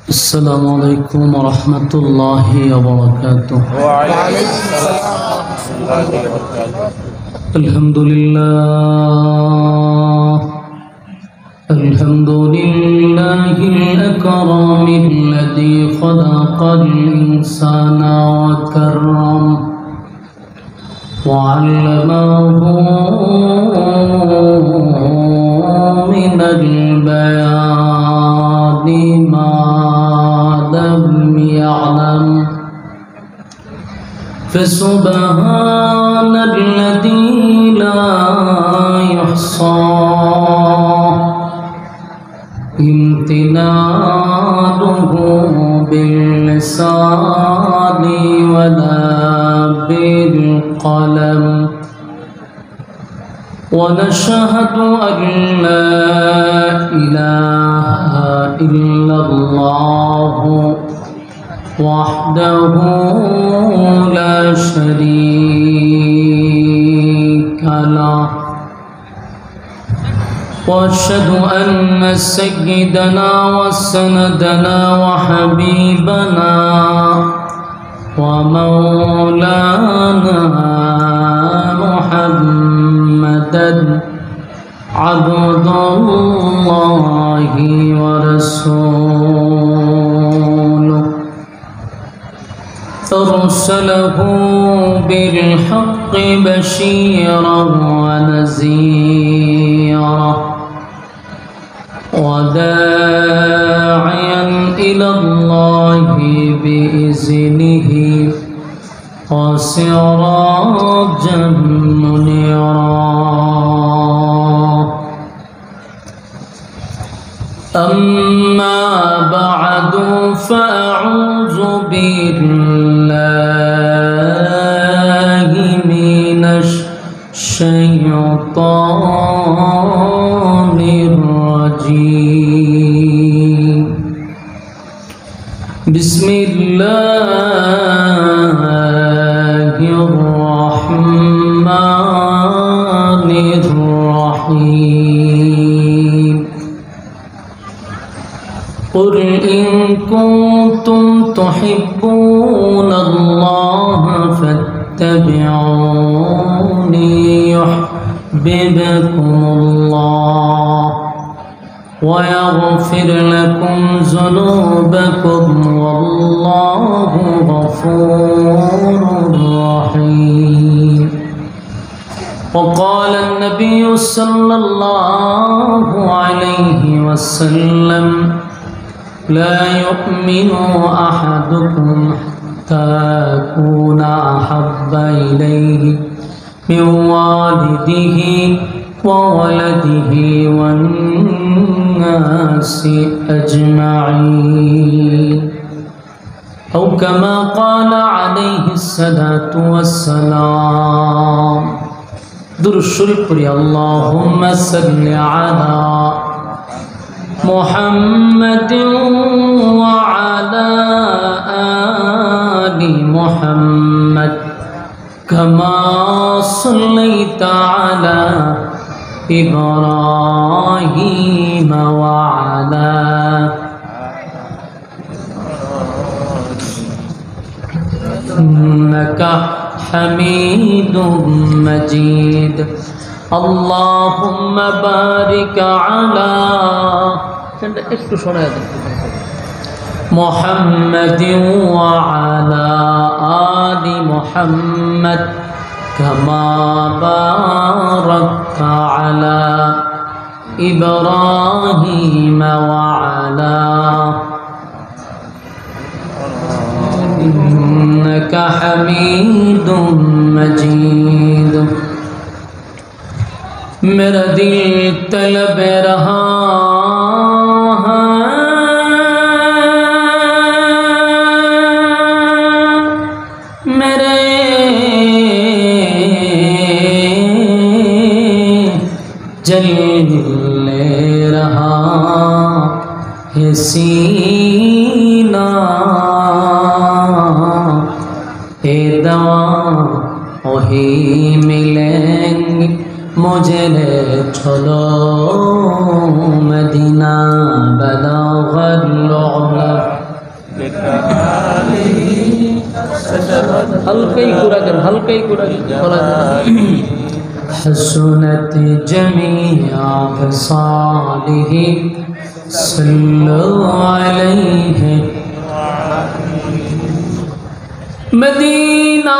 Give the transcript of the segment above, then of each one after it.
السلام عليكم ورحمة الله وبركاته. وعليكم السلام ورحمة الله وبركاته. الحمد لله الأكرم الذي خلق الإنسان وكرم وعلمه من البيان ما لم يعلم، فسبحان الذي لا يحصى امتنانه باللسان ولا بالقلم، ونشهد أن لا إله إلا الله وحده لا شريك له، وأشهد أن سيدنا وسندنا وحبيبنا ومولانا محمدا عبد الله ورسوله، أرسله بالحق بشيرا ونذيرا وداعيا إلى الله بإذنه وسراجا منيرا. أما بعد، فأعوذ بالله من الشيطان الرجيم. بسم الله الرحمن الرحيم. قل إن كنتم تحبون الله فاتبعوني يحببكم الله ويغفر لكم ذنوبكم والله غفور رحيم. وقال النبي صلى الله عليه وسلم: لا يؤمن أحدكم حتى أكون أحب إليه من والده وولده والناس أجمعين، أو كما قال عليه الصلاة والسلام. درود شريف পড়ি। اللهم صل على محمد وعلى آل محمد كما صليت على إبراهيم وعلى إنك حميد مجيد. اللهم بارك على محمد وعلى آل محمد كما باركت على إبراهيم وعلى إنك حميد مجيد. मेरा दिल तलब रहा है मेरे जल रहा है सीना, ए दवा वही मिलेंगे मुझे ले चलो मदीना बलगल उला হালকাই কুরাকেন, হালকাই কুরাকেন। حسنت جميع خصاله صلوا عليه مدینہ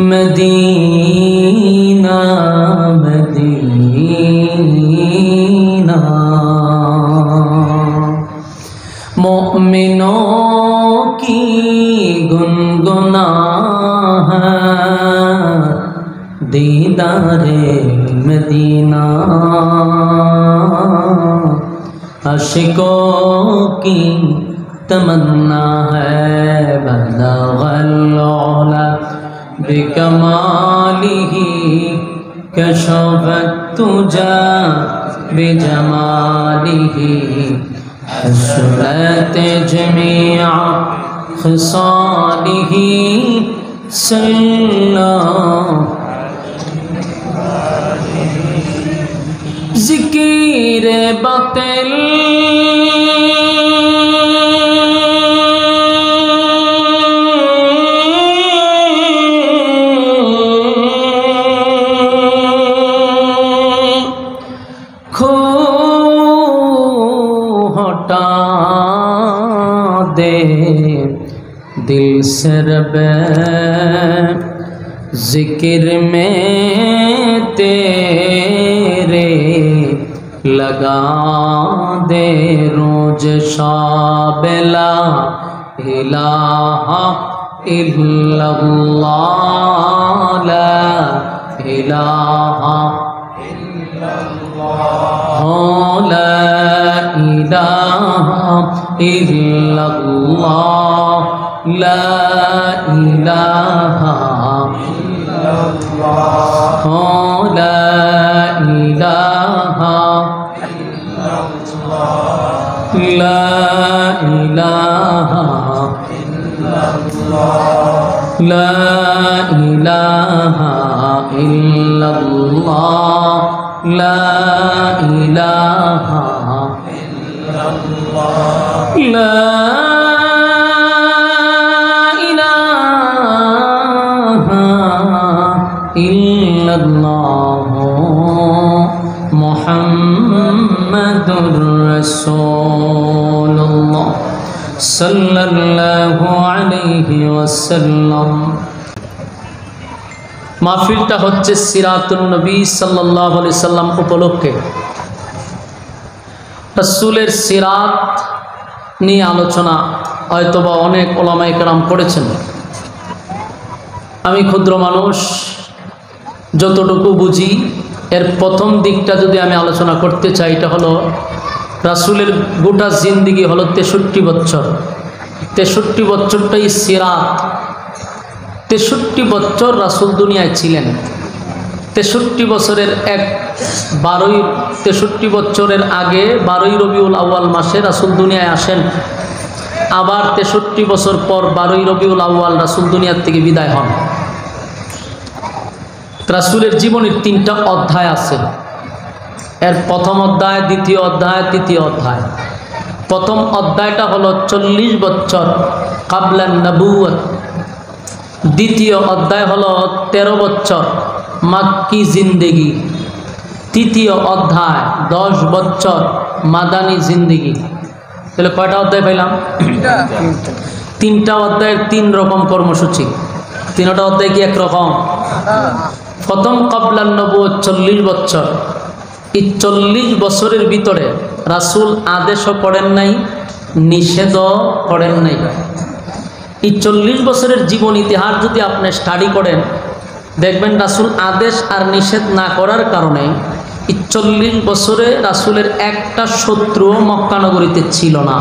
مدینہ مدینہ مومنوں کی گنگنا ہے دیدار مدینہ عاشقوں کی تمنا ہے بلغ العلا بکمالہ کشف الدجی بجمالہ حسنت جمیع خصالہ صلی ذکر باطل دے دل سے رب ذکر میں تیرے لگا دے روز شب لا الہ الا اللہ لا الہ الا اللہ لا الہ الا اللہ لا الہ الا اللہ لا الہ الا اللہ لا الہ الا اللہ لا الہ الا اللہ لا الہ الا اللہ لا إلا الله محمد رسول الله صلى الله عليه وسلم মাহফিলটা হচ্ছে সিরাতুন নবী সাল্লাল্লাহু আলাইহি সাল্লাম উপলক্ষে রাসূলের সিরাত নিয়ে আলোচনা হয়তোবা অনেক ওলামায়ে কেরাম করেছেন। আমি ক্ষুদ্র মানুষ, যতটুকু বুঝি এর প্রথম দিকটা যদি আমি আলোচনা করতে চাই, এটা হলো রাসূলের গোটা জিন্দেগি হলো 63 বছর। 63 বছরটাই সিরাত। 63 বছর রাসূল দুনিয়ায় ছিলেন। 63 বছরের 63 বছরের আগে 12ই রবিউল আউয়াল মাসে রাসূল দুনিয়ায় আসেন। আবার 63 বছর পর 12ই রবিউল আউয়াল রাসূল দুনিয়ার থেকে বিদায় হন। রাসূলের জীবনের 3টা অধ্যায় আছে। এর প্রথম অধ্যায়, দ্বিতীয় অধ্যায়, তৃতীয় অধ্যায়। প্রথম অধ্যায়টা হলো 40 বছর কাবলা নবুয়ত। দ্বিতীয় অধ্যায় হলো 13 বছর মাক্কি জিন্দেগি। তৃতীয় অধ্যায় 10 বছর মাদানী জিন্দেগি। তাহলে কয়টা অধ্যায় পাইলাম? 3টা অধ্যায়ের 3 রকম কর্মসূচি। 3টা অধ্যায় কি একরকম? প্রথম কাবলা নবুয়ত 40 বছর। এই 40 বছরের ভিতরে রাসূল আদেশও করেন নাই, নিষেধও করেন নাই। এই 40 বছরের জীবন ইতিহাস যদি আপনি স্টাডি করেন, দেখবেন রাসূল আদেশ আর নিষেধ না করার কারণে এই 40 বছরে রাসূলের একটা শত্রুও মক্কা নগরীতে ছিল না।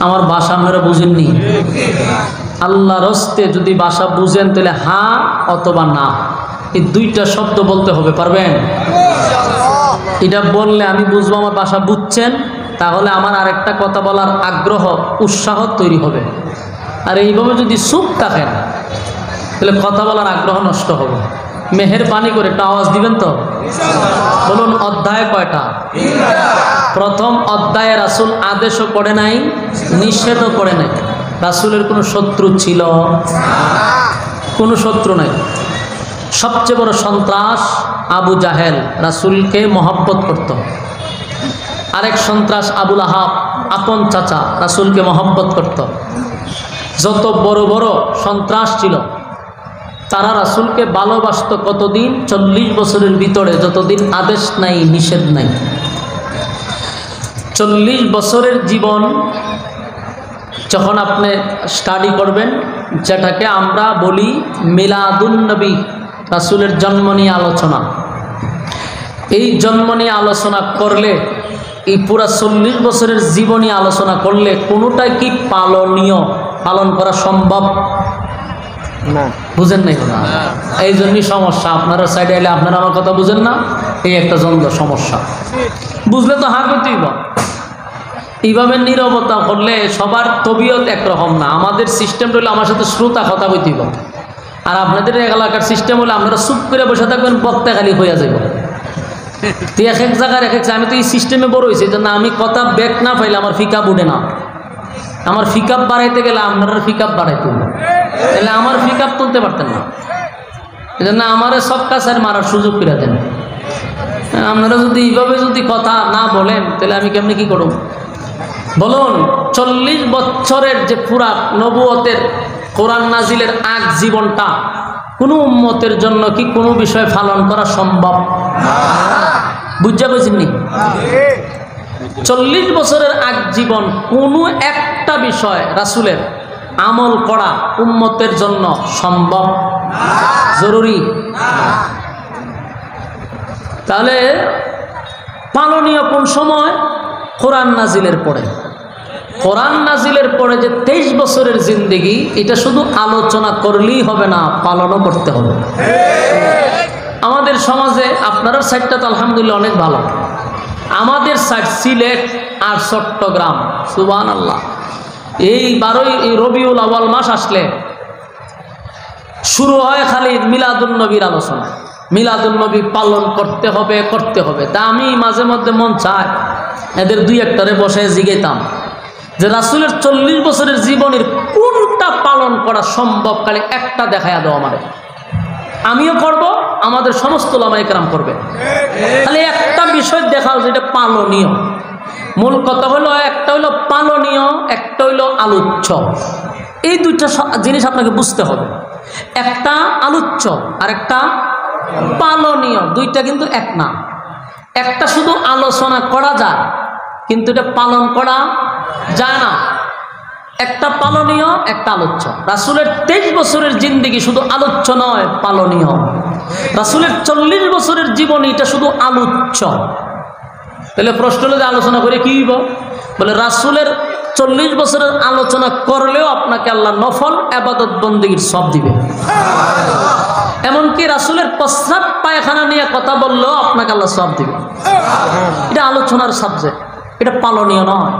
আমার ভাষা আপনারা বুঝেননি? আল্লাহর হস্তে যদি ভাষা বুঝেন তাহলে হ্যাঁ অথবা না, এই দুইটা শব্দ বলতে হবে। পারবেন? এটা বললে আমি বুঝবো আমার ভাষা বুঝছেন, তাহলে আমার আরেকটা কথা বলার আগ্রহ উৎসাহ তৈরি হবে। আর এইভাবে যদি চুপ থাকেন তাহলে কথা বলার আগ্রহ নষ্ট হবে। মেহেরবানি করে একটা আওয়াজ দিবেন তো? বলুন, অধ্যায় কয়টা? প্রথম অধ্যায়ে রাসূল আদেশও করে নাই, নিষেধও করে নাই। রাসূলের কোনো শত্রু ছিল? কোনো শত্রু নাই। সবচেয়ে বড় সন্ত্রাস আবু জাহেল, রাসূলকে মহব্বত করত। আরেক সন্ত্রাস আবুল আহাব, আপন চাচা, রাসূলকে মহব্বত করত। যত বড় বড় সন্ত্রাস ছিল তারা রাসূলকে ভালোবাসত কতদিন? 40 বছরের ভিতরে, যতদিন আদেশ নাই, নিষেধ নাই। 40 বছরের জীবন যখন আপনি স্টাডি করবেন, যেটাকে আমরা বলি মিলাদুন নবী, রাসূলের জন্ম নিয়ে আলোচনা, এই জন্ম নিয়ে আলোচনা করলে, এই পুরা 40 বছরের জীবনী আলোচনা করলে কোনোটাই কি পালনীয়, পালন করা সম্ভব না? বুঝেন নাই? না, এই জন্যই সমস্যা। আপনারা সাইডে এলে আপনারা আমার কথা বুঝেন না, এই একটা দ্বন্দ্ব সমস্যা। বুঝলে তো হার করতেই বা। এইভাবে নীরবতা করলে সবার তবিয়ত একরকম না। আমাদের সিস্টেম হলে আমার সাথে শ্রোতা কথা বলতেই বা, আর আপনাদের এলাকার সিস্টেম হলে আপনারা চুপ করে বসে থাকবেন, বক্তা খালি হয়ে যাবে। তো এক এক জায়গায় এক এক, আমি তো এই সিস্টেমে বড় হয়েছি যে না, আমি কথা ব্যাক না পাইলে আমার ফিকাপ উঠে না। আমার ফিকাপ বাড়াইতে গেলে আপনারা ফিকাপ বাড়াইতে হবে, তাহলে আমার পিকআপ তুলতে পারতেন না। এই জন্য আমারে সব কাছের মারার সুযোগ করে দেন। আপনারা যদি এইভাবে যদি কথা না বলেন তাহলে আমি কেমনি কি করব? বলুন, 40 বছরের যে পুরা নবুয়তের কোরআন নাজিলের আগ জীবনটা কোনো উম্মতের জন্য কি কোনো বিষয় পালন করা সম্ভব? বুঝা বুঝিনি? 40 বছরের আগ জীবন কোনো একটা বিষয় রাসূলের আমল করা উম্মতের জন্য সম্ভব, জরুরি? তাহলে পালনীয় কোন সময়? কোরআন নাজিলের পরে। কোরআন নাজিলের পরে যে 23 বছরের জিন্দেগি, এটা শুধু আলোচনা করলেই হবে না, পালনও করতে হবে। আমাদের সমাজে আপনার সাইডটা তো আলহামদুলিল্লাহ অনেক ভালো। আমাদের সাইড সিলেট আর চট্টগ্রাম, সুবহানাল্লাহ, এই 12ই রবিউল আউয়াল মাস আসলে শুরু হয় খালি মিলাদুন নবীর আলোচনা। মিলাদুন নবী পালন করতে হবে, করতে হবে। তা আমি মাঝে মধ্যে মন চায় এদের দুই একটারে বসে জিজ্ঞাইতাম যে রাসূলের 40 বছরের জীবনের কোনটা পালন করা সম্ভব, খালি একটা দেখায়া দাও আমাদের, আমিও করব, আমাদের সমস্ত উলামায়ে কেরাম করবে। খালি একটা বিষয় দেখাও যেটা পালনীয়। মূল কথা হলো, একটা হলো পালনীয়, একটা হলো আলোচ্য। এই দুইটা জিনিস আপনাকে বুঝতে হবে। একটা আলোচ্য আর একটা পালনীয়, দুইটা কিন্তু এক না। একটা শুধু আলোচনা করা যায় কিন্তু এটা পালন করা যায় না। একটা পালনীয়, একটা আলোচ্য। রাসূলের 23 বছরের জিন্দেগি শুধু আলোচ্য নয়, পালনীয়। রাসূলের 40 বছরের জীবনী, এটা শুধু আলোচ্য। তাহলে প্রশ্ন হলো যে আলোচনা করে কি হইব? বলে রাসূলের 40 বছরের আলোচনা করলেও আপনাকে আল্লাহ নফল ইবাদত বন্দেগীর সব দিবে। এমনকি রাসূলের প্রস্রাব পায়খানা নিয়ে কথা বললেও আপনাকে আল্লাহ সব দিবে। এটা আলোচনার সাবজেক্ট, এটা পালনীয় নয়।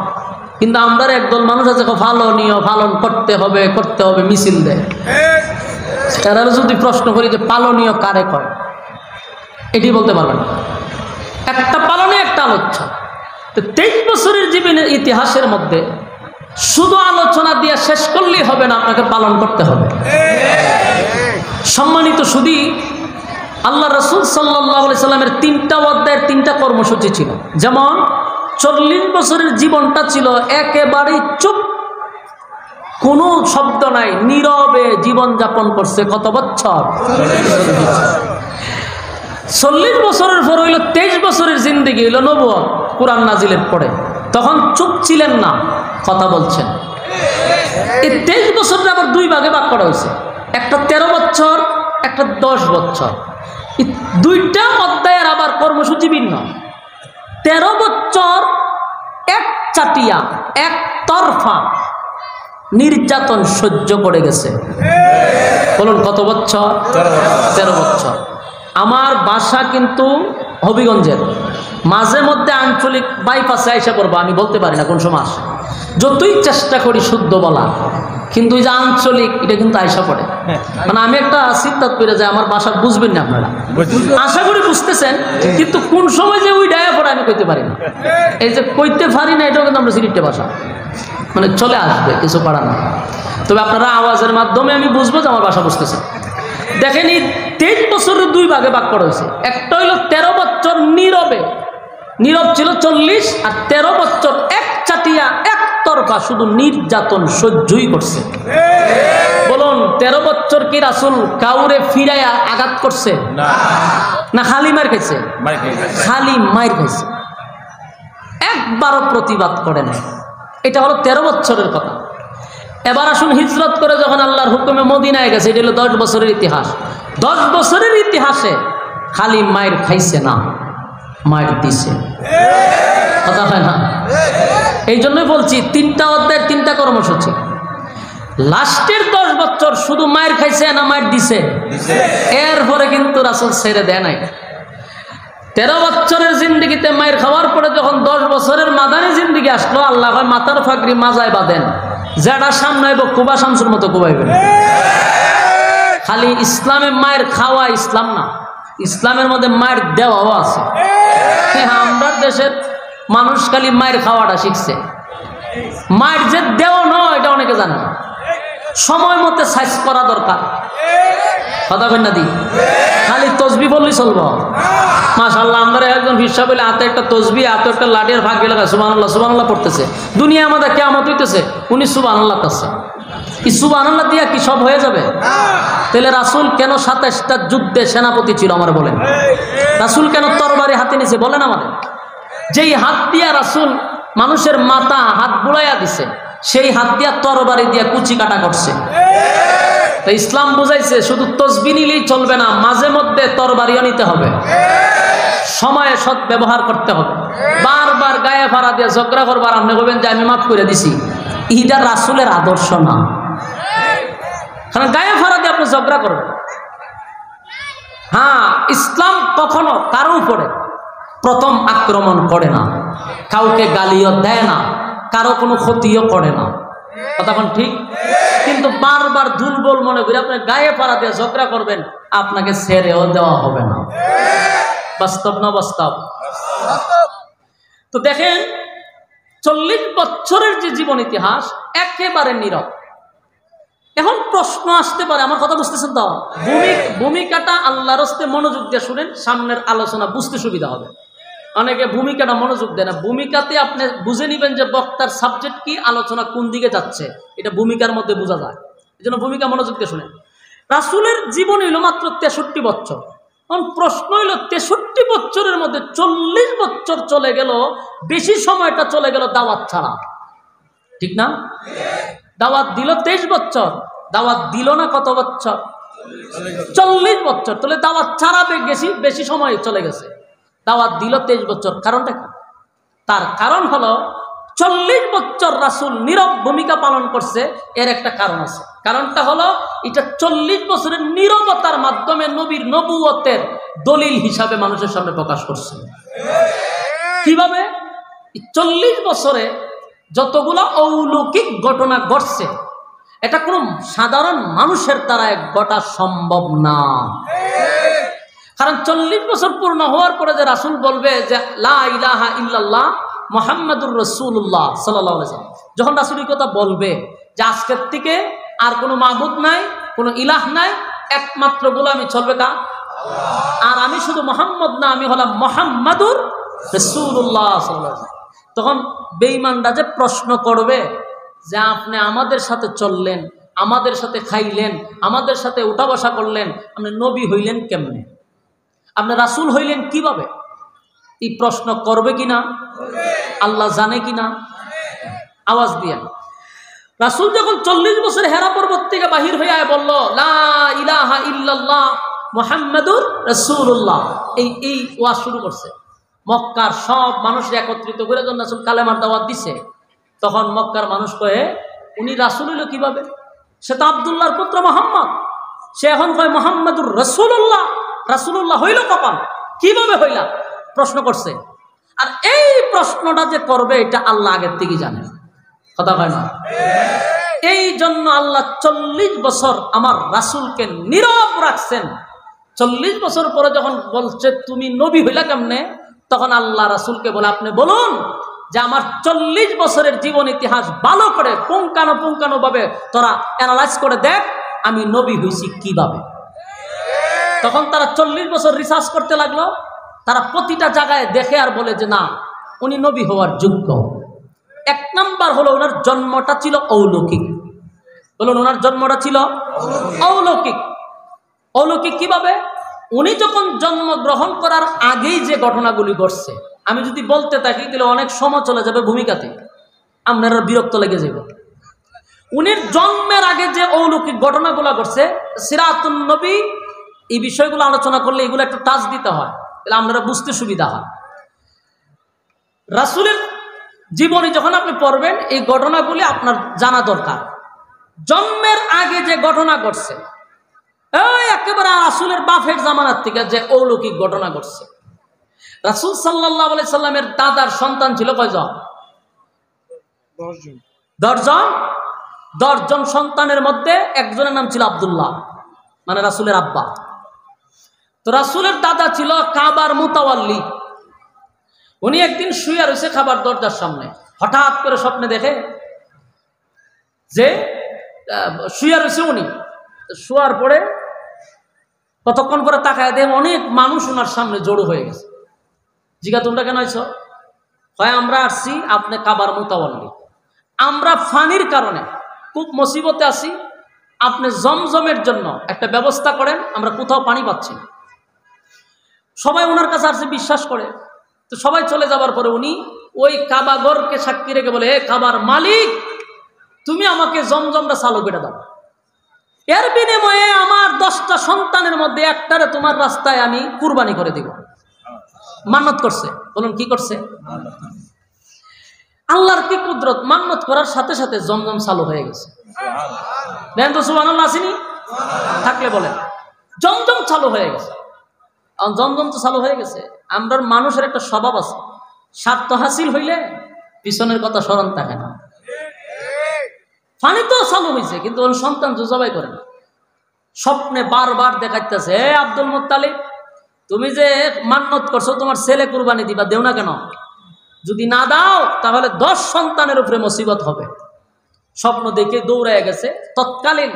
কিন্তু আমরা একদল মানুষ আছে পালনীয়, পালন করতে হবে, করতে হবে, মিছিল দেয়। তারা যদি প্রশ্ন করি যে পালনীয় কারে কয়, এটি বলতে পারবেন না। একটা পালনীয়, একটা আলোচ্য। তো 23 বছরের জীবনের ইতিহাসের মধ্যে শুধু আলোচনা দিয়ে শেষ করলেই হবে না, আপনাকে পালন করতে হবে। সম্মানিত শুধু আল্লাহ রাসূল সাল্লাল্লাহু আলাইহি সাল্লামের 3টা অধ্যায়ের 3টা কর্মসূচি ছিল। যেমন 40 বছরের জীবনটা ছিল একেবারেই চুপ, কোনো শব্দ নাই, নীরবে জীবন যাপন করছে। কত বছর? 40 বছরের পর হইল 23 বছরের জিন্দেগি, হইল নবুয়ত, কোরআন নাজিলের পরে। তখন চুপ ছিলেন না, কথা বলছেন। এই 23 বছরটা আবার দুই ভাগে ভাগ করা হয়েছে, একটা 13 বছর, একটা 10 বছর। এই দুইটা অধ্যায়ের আবার কর্মসূচি ভিন্ন। 13 বছর এক চাটিয়া এক তরফা নির্যাতন সহ্য করে গেছে। বলুন কত বছর? 13 বছর। আমার বাসা কিন্তু হবিগঞ্জের, মাঝে মধ্যে আঞ্চলিক বাইপাসে আইসা পড়বো, আমি বলতে পারি না কোন সময় আসে, যতই চেষ্টা করি শুদ্ধ বলা, কিন্তু ওই যে আঞ্চলিক এটা কিন্তু আইসা পড়ে। মানে আমি একটা চিন্তা করে যে আমার বাসা বুঝবেন না আপনারা, আশা করি বুঝতেছেন, কিন্তু কোন সময় যে ওই ডায়া পড়ে আমি কইতে পারি না। এই যে কইতে পারি না এটাও কিন্তু আমরা সিলেটে ভাষা, মানে চলে আসবে, কিছু করার না। তবে আপনারা আওয়াজের মাধ্যমে আমি বুঝবো যে আমার ভাষা বুঝতেছে। দেখেন এই 23 বছরের 2 ভাগে ভাগ করা হয়েছে। একটা হইল 13 বছর নীরবে, নীরব ছিল 40, আর 13 বছর এক চাটিয়া একতরফা শুধু নির্যাতন সহ্যই করছে। বলুন 13 বছর কি রাসূল কাউরে ফিরাইয়া আঘাত করছে? না খালি মার খাইছে? খালি মার খাইছে, একবারও প্রতিবাদ করে নাই। এটা হলো 13 বছরের কথা। এবার আসুন হিজরত করে যখন আল্লাহর হুকুমে মদিনায় গেছে, এটা হলো 10 বছরের ইতিহাস। 10 বছরের ইতিহাসে খালি মায়ের খাইছে না, মায়ের দিছে, কথা হয় না? এই জন্যই বলছি 3টা অধ্যায়ের 3টা কর্মসূচি। লাস্টের 10 বছর শুধু মায়ের খাইছে না মায়ের দিছে? এরপরে কিন্তু রাসূল ছেড়ে দেয় নাই। 13 বছরের জিন্দিগিতে মায়ের খাওয়ার পরে যখন 10 বছরের মাদানী জিন্দিগি আসলো, আল্লাহ মাথার ফাকরি মাজায় বাঁধেন, যেটা সামনে আইব কুবা শামসুর মতো কুবাইবেন। খালি ইসলামে মায়ের খাওয়া ইসলাম না, ইসলামের মধ্যে মায়ের দেওয়াও আছে। আমরা দেশের মানুষ খালি মায়ের খাওয়াটা শিখছে, মায়ের যে দেওয়া নয় এটা অনেকে জানে না। সময় মতো সাইজ করা দরকার, কথা কই না দি? খালি তসবি বললেই চলবো? মাশাআল্লাহ, আমরা একজন ফিরসা বলে হাতে একটা তসবি, হাতে একটা লাঠির ভাগ গেলে সুবহানাল্লাহ সুবহানাল্লাহ পড়তেছে। দুনিয়া আমাদের কিয়ামত হইতেছে, উনি সুবহানাল্লাহ করছে। এই সুবহানাল্লাহ দিয়া কি সব হয়ে যাবে? তাহলে রাসূল কেন 27টা যুদ্ধে সেনাপতি ছিল আমার বলেন? রাসূল কেন তরবারি হাতে নিছে বলেন আমাদের? যেই হাত দিয়া রাসূল মানুষের মাথা হাত বুলাইয়া দিছে, সেই হাত দিয়া তরবারি দিয়া কুচি কাটা করছে। তো ইসলাম বুঝাইছে শুধু তসবি নিলেই চলবে না, মাঝে মধ্যে তরবারিও নিতে হবে, সময়ে সৎ ব্যবহার করতে হবে। বারবার গায়ে ফাড়া দিয়ে ঝগড়া করবার আপনি বলবেন যে আমি মাফ করে দিছি, ইটা রাসূলের আদর্শ না। কারণ গায়ে ফাড়া দিয়ে আপনি ঝগড়া করবেন। হ্যাঁ, ইসলাম কখনো কারো উপরে প্রথম আক্রমণ করে না, কাউকে গালিও দেয় না, কারো কোনো ক্ষতিও করে না, কথা কোন ঠিক? কিন্তু বারবার দুর্বল মনে করে আপনি গায়ে পাড়া দিয়ে ঝগড়া করবেন, আপনাকে ছেড়েও দেওয়া হবে না। বাস্তব না বাস্তব? তো দেখেন 40 বছরের যে জীবন ইতিহাস একেবারে নীরব। এখন প্রশ্ন আসতে পারে, আমার কথা বুঝতেছেন তো? ভূমিকাটা আল্লাহর রাস্তায় মনোযোগ দিয়ে শুনেন, সামনের আলোচনা বুঝতে সুবিধা হবে। অনেকে ভূমিকাটা মনোযোগ দেয় না। ভূমিকাতে আপনি বুঝে নেবেন যে বক্তার সাবজেক্ট কি, আলোচনা কোন দিকে যাচ্ছে, এটা ভূমিকার মধ্যে বোঝা যায়। এই জন্য ভূমিকা মনোযোগ দিয়ে শুনেন। রাসূলের জীবন হইল মাত্র 63 বছর। এখন প্রশ্ন হইল 63 বছরের মধ্যে 40 বছর চলে গেল, বেশি সময়টা চলে গেল দাওয়াত ছাড়া, ঠিক না? দাওয়াত দিল 23 বছর, দাওয়াত দিল না কত বছর? 40 বছর। তাহলে দাওয়াত ছাড়া বেশি সময় চলে গেছে, দাওয়াত দিল 23 বছর। কারণটা কি? তার কারণ হলো 40 বছর রাসূল নীরব ভূমিকা পালন করছে, এর একটা কারণ আছে। কারণটা হলো এটা 40 বছরের নীরবতার মাধ্যমে নবীর নবুয়তের দলিল হিসাবে মানুষের সামনে প্রকাশ করছে। কিভাবে? 40 বছরে যতগুলো অলৌকিক ঘটনা ঘটছে, এটা কোনো সাধারণ মানুষের দ্বারা ঘটা সম্ভব না। কারণ 40 বছর পূর্ণ হওয়ার পরে যে রাসূল বলবে যে লা ইলাহা ইল্লাল্লাহ মুহাম্মাদুর রাসূলুল্লাহ সাল্লাল্লাহু আলাইহি ওয়াসাল্লাম, যখন রাসূল এই কথা বলবে যে আজকের থেকে আর কোনো মাবুদ নাই, কোনো ইলাহ নাই, একমাত্র গোলামি চলবে কা আল্লাহ, আর আমি শুধু মুহাম্মদ না, আমি হলাম মুহাম্মাদুর রাসূলুল্লাহ সাল্লাল্লাহু আলাইহি ওয়াসাল্লাম। তখন বেঈমানরা যে প্রশ্ন করবে যে আপনি আমাদের সাথে চললেন, আমাদের সাথে খাইলেন, আমাদের সাথে উঠা বসা করলেন, আপনি নবী হইলেন কেমনে, আপনি রাসূল হইলেন কিভাবে? এই প্রশ্ন করবে কিনা? আল্লাহ জানে কিনা? আওয়াজ দিয়ে রাসূল যখন 40 বছর হেরা পর্বত থেকে বাহির হয়ে বলল লা ইলাহা ইল্লাল্লাহ মুহাম্মাদুর রাসূলুল্লাহ, এই ওয়াজ শুরু করছে। মক্কার সব মানুষকে একত্রিত করে যখন রাসূল কালেমার দাওয়াত দিছে, তখন মক্কার মানুষ কয়ে উনি রাসূল হইল কিভাবে? সে তো আব্দুল্লাহর পুত্র মুহাম্মদ, সে এখন কয় মুহাম্মাদুর রাসূলুল্লাহ। রাসূলুল্লাহ হইল কখন, কিভাবে হইলা? প্রশ্ন করছে। আর এই প্রশ্নটা যে করবে এটা আল্লাহ আগের থেকে জানে, কথা হয় না? এই জন্য আল্লাহ 40 বছর আমার রাসূলকে নীরব রাখছেন। 40 বছর পরে যখন বলছে তুমি নবী হইলা কেমনে, তখন আল্লাহ রাসূলকে বলে আপনি বলুন যে আমার 40 বছরের জীবন ইতিহাস ভালো করে পুঙ্খানুপুঙ্খানু ভাবে তোরা অ্যানালাইজ করে দেখ আমি নবী হইছি কিভাবে। তখন তারা 40 বছর রিসার্চ করতে লাগলো। তারা প্রতিটা জায়গায় দেখে আর বলে যে না, উনি নবী হওয়ার যোগ্য। এক নাম্বার হলো ওনার জন্মটা ছিল অলৌকিক। বলুন, ওনার জন্মটা ছিল অলৌকিক। অলৌকিক কিভাবে? উনি যখন জন্মগ্রহণ করার আগেই যে ঘটনাগুলি ঘটছে, আমি যদি বলতে থাকি তাহলে অনেক সময় চলে যাবে ভূমিকাতে, আপনারা বিরক্ত লেগে যাবে। উনির জন্মের আগে যে অলৌকিক ঘটনাগুলো ঘটছে, সিরাতুন নবী, এই বিষয়গুলো আলোচনা করলে এগুলো একটু টাচ দিতে হয়, তাহলে আপনারা বুঝতে সুবিধা হয়। রাসূলের জীবনী যখন আপনি পড়বেন এই ঘটনাগুলি আপনার জানা দরকার। জন্মের আগে যে ঘটনা ঘটছে, এই একেবারে রাসূলের বাপের জামানার থেকে যে অলৌকিক ঘটনা ঘটছে। রাসূল সাল্লাল্লাহু আলাইহি সাল্লামের দাদার সন্তান ছিল কয়জন? 10 জন। 10 জন সন্তানের মধ্যে একজনের নাম ছিল আব্দুল্লাহ, মানে রাসূলের আব্বা। তো রাসূলের দাদা ছিল কাবার মুতাওয়াল্লি। উনি একদিন শুয়ে রয়েছে খাবার দরজার সামনে, হঠাৎ করে স্বপ্নে দেখে যে শুয়ে রয়েছে উনি। শোয়ার পরে কতক্ষণ পরে তাকায় দেখে অনেক মানুষ ওনার সামনে জড়ো হয়ে গেছে। জিজ্ঞা তোমরা কেন আইছো? হয় আমরা আসছি আপনি কাবার মুতাওয়াল্লি, আমরা ফানির কারণে খুব মুসিবতে আছি, আপনি জমজমের জন্য একটা ব্যবস্থা করেন, আমরা কোথাও পানি পাচ্ছি না। সবাই ওনার কাছে আসছে, বিশ্বাস করে। তো সবাই চলে যাবার পরে উনি ওই কাবাগরকে সাক্ষী রেখে বলে, এ কাবার মালিক, তুমি আমাকে জমজমটা চালু করে দাও, এর বিনিময়ে আমার 10টা সন্তানের মধ্যে একটারে তোমার রাস্তায় আমি কুরবানি করে দিব। মান্নত করছে। বলুন কি করছে? আল্লাহর কি কুদরত, মান্নত করার সাথে সাথে জমজম চালু হয়ে গেছে। দেখেন তো সুবহানাল্লাহ আসেনি? থাকলে বলেন। জমজম চালু হয়ে গেছে। জমজম তো চালু হয়ে গেছে। আমরা মানুষের একটা স্বভাব আছে, স্বার্থ হাসিল হইলে পিছনের কথা স্মরণ থাকে না। পানি তো চালু হয়েছে, কিন্তু ওর সন্তান জবাই করে না। স্বপ্নে বারবার দেখাইতেছে, হে আব্দুল মুত্তালিব, তুমি যে মান্নত করছো তোমার ছেলে কুরবানি দিবা, দেও না কেন? যদি না দাও তাহলে 10 সন্তানের উপরে মুসিবত হবে। স্বপ্ন দেখে দৌড়ায় গেছে তৎকালীন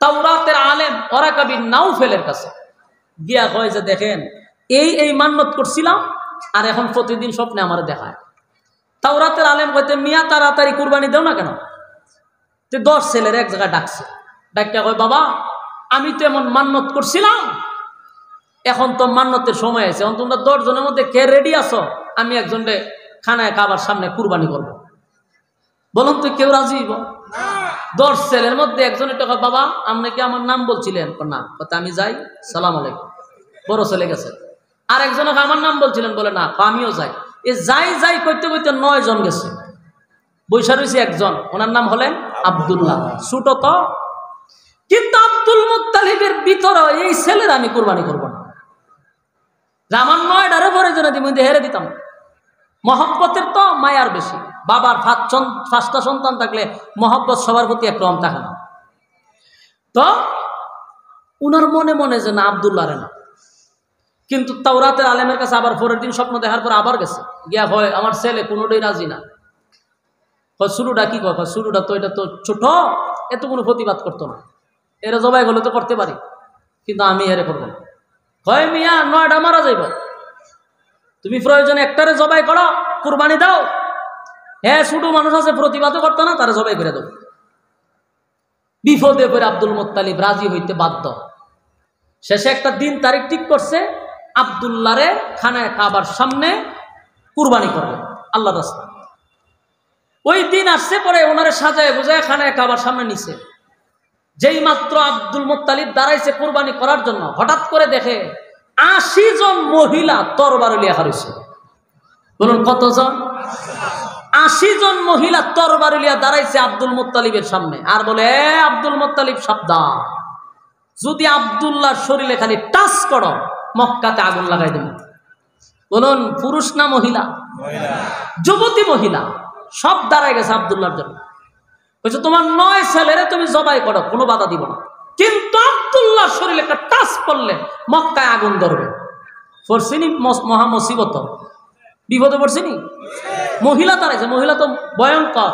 তাওরাতের আলেম ওরাকা বিন নাউফেলের কাছে গিয়া কয় যে দেখেন এই মান্নত করছিলাম আর এখন প্রতিদিন স্বপ্নে আমার দেখায়। তাওরাতের আলেম কইতে মিয়া তাড়াতাড়ি কুরবানি দেও না কেন? 10 ছেলের এক জায়গায় ডাকছে, ডাক্তার কয় বাবা আমি তো এমন মান্নত করছিলাম, এখন তো মান্নতের সময় আছে, এখন তোমরা 10 জনের মধ্যে কে রেডি আছো আমি একজনকে খানায় কাবার সামনে কুরবানি করব? বলুন তো কেউ রাজি হইব? 10 ছেলের মধ্যে একজনের টাকা, বাবা আপনি কি আমার নাম বলছিলেন? না। আমি যাই, সালাম আলাইকুম। বড় ছেলে গেছে। আর একজনকে আমার নাম বলছিলেন? বলে না। আমিও যাই। এ যাই যাই করতে করতে 9 জন গেছে। বৈশা রয়েছে একজন, ওনার নাম হলেন আব্দুল্লাহ। ছোট তো, কিন্তু আব্দুল মুত্তালিবের ভিতরে এই ছেলের আমি কুরবানি করব না, আমার 9টারে পরে যেন দিব, হেরে দিতাম। মহব্বতের তো মায়ার বেশি। বাবার 5টা সন্তান থাকলে মহব্বত সবার প্রতি একরকম থাকে না। তো উনার মনে মনে যে না আব্দুল্লাহ রে না, কিন্তু তাওরাতের আলেমের কাছে আবার পরের দিন স্বপ্ন দেখার পর আবার গেছে, গিয়া হয় আমার ছেলে কোনোটাই রাজি না। শুরুটা কি কয়? শুরুটা তো এটা তো ছোট, এত কোনো প্রতিবাদ করতো না, এরা জবাই হলে তো করতে পারি, কিন্তু আমি এরে করবো না। হয় মিয়া 9টা মারা যাইব, তুমি প্রয়োজনে একটারে জবাই করো, কুরবানি দাও। হ্যাঁ ছোট মানুষ আছে প্রতিবাদও করতো না, তারা জবাই করে দাও। বিপদে পড়ে আব্দুল মুত্তালিব রাজি হইতে বাধ্য। শেষে একটা দিন তারিখ ঠিক করছে, আব্দুল্লাহরে খানায় কাবার সামনে কুরবানি করবে আল্লাহ রাস্তা। ওই দিন আসছে, পরে ওনারে সাজায় বোঝায় খানায় কাবার সামনে নিছে। যেই মাত্র আব্দুল মুত্তালিব দাঁড়াইছে কুরবানি করার জন্য, হঠাৎ করে দেখে 80 জন মহিলা তরবারি লিয়ে হারিয়েছে। বলুন কতজন? 80 জন মহিলা তরবারি লিয়া দাঁড়াইছে আব্দুল মুত্তালিবের সামনে আর বলে, এ আব্দুল মুত্তালিব সাবধান, যদি আব্দুল্লাহর শরীরে খালি টাচ করো মক্কাতে আগুন লাগাই দেব। বলুন পুরুষ না মহিলা? যুবতী মহিলা সব দাঁড়ায় গেছে আব্দুল্লাহর জন্য। বলছে তোমার 9 ছেলেরে তুমি জবাই করো, কোনো বাধা দিব না, কিন্তু আব্দুল্লাহর শরীরে একটা টাচ করলে মক্কায় আগুন ধরবে। পড়ছিনি মহা মুসিবত, বিপদে পড়ছিনি। মহিলা দাঁড়াইছে, মহিলা তো ভয়ঙ্কর,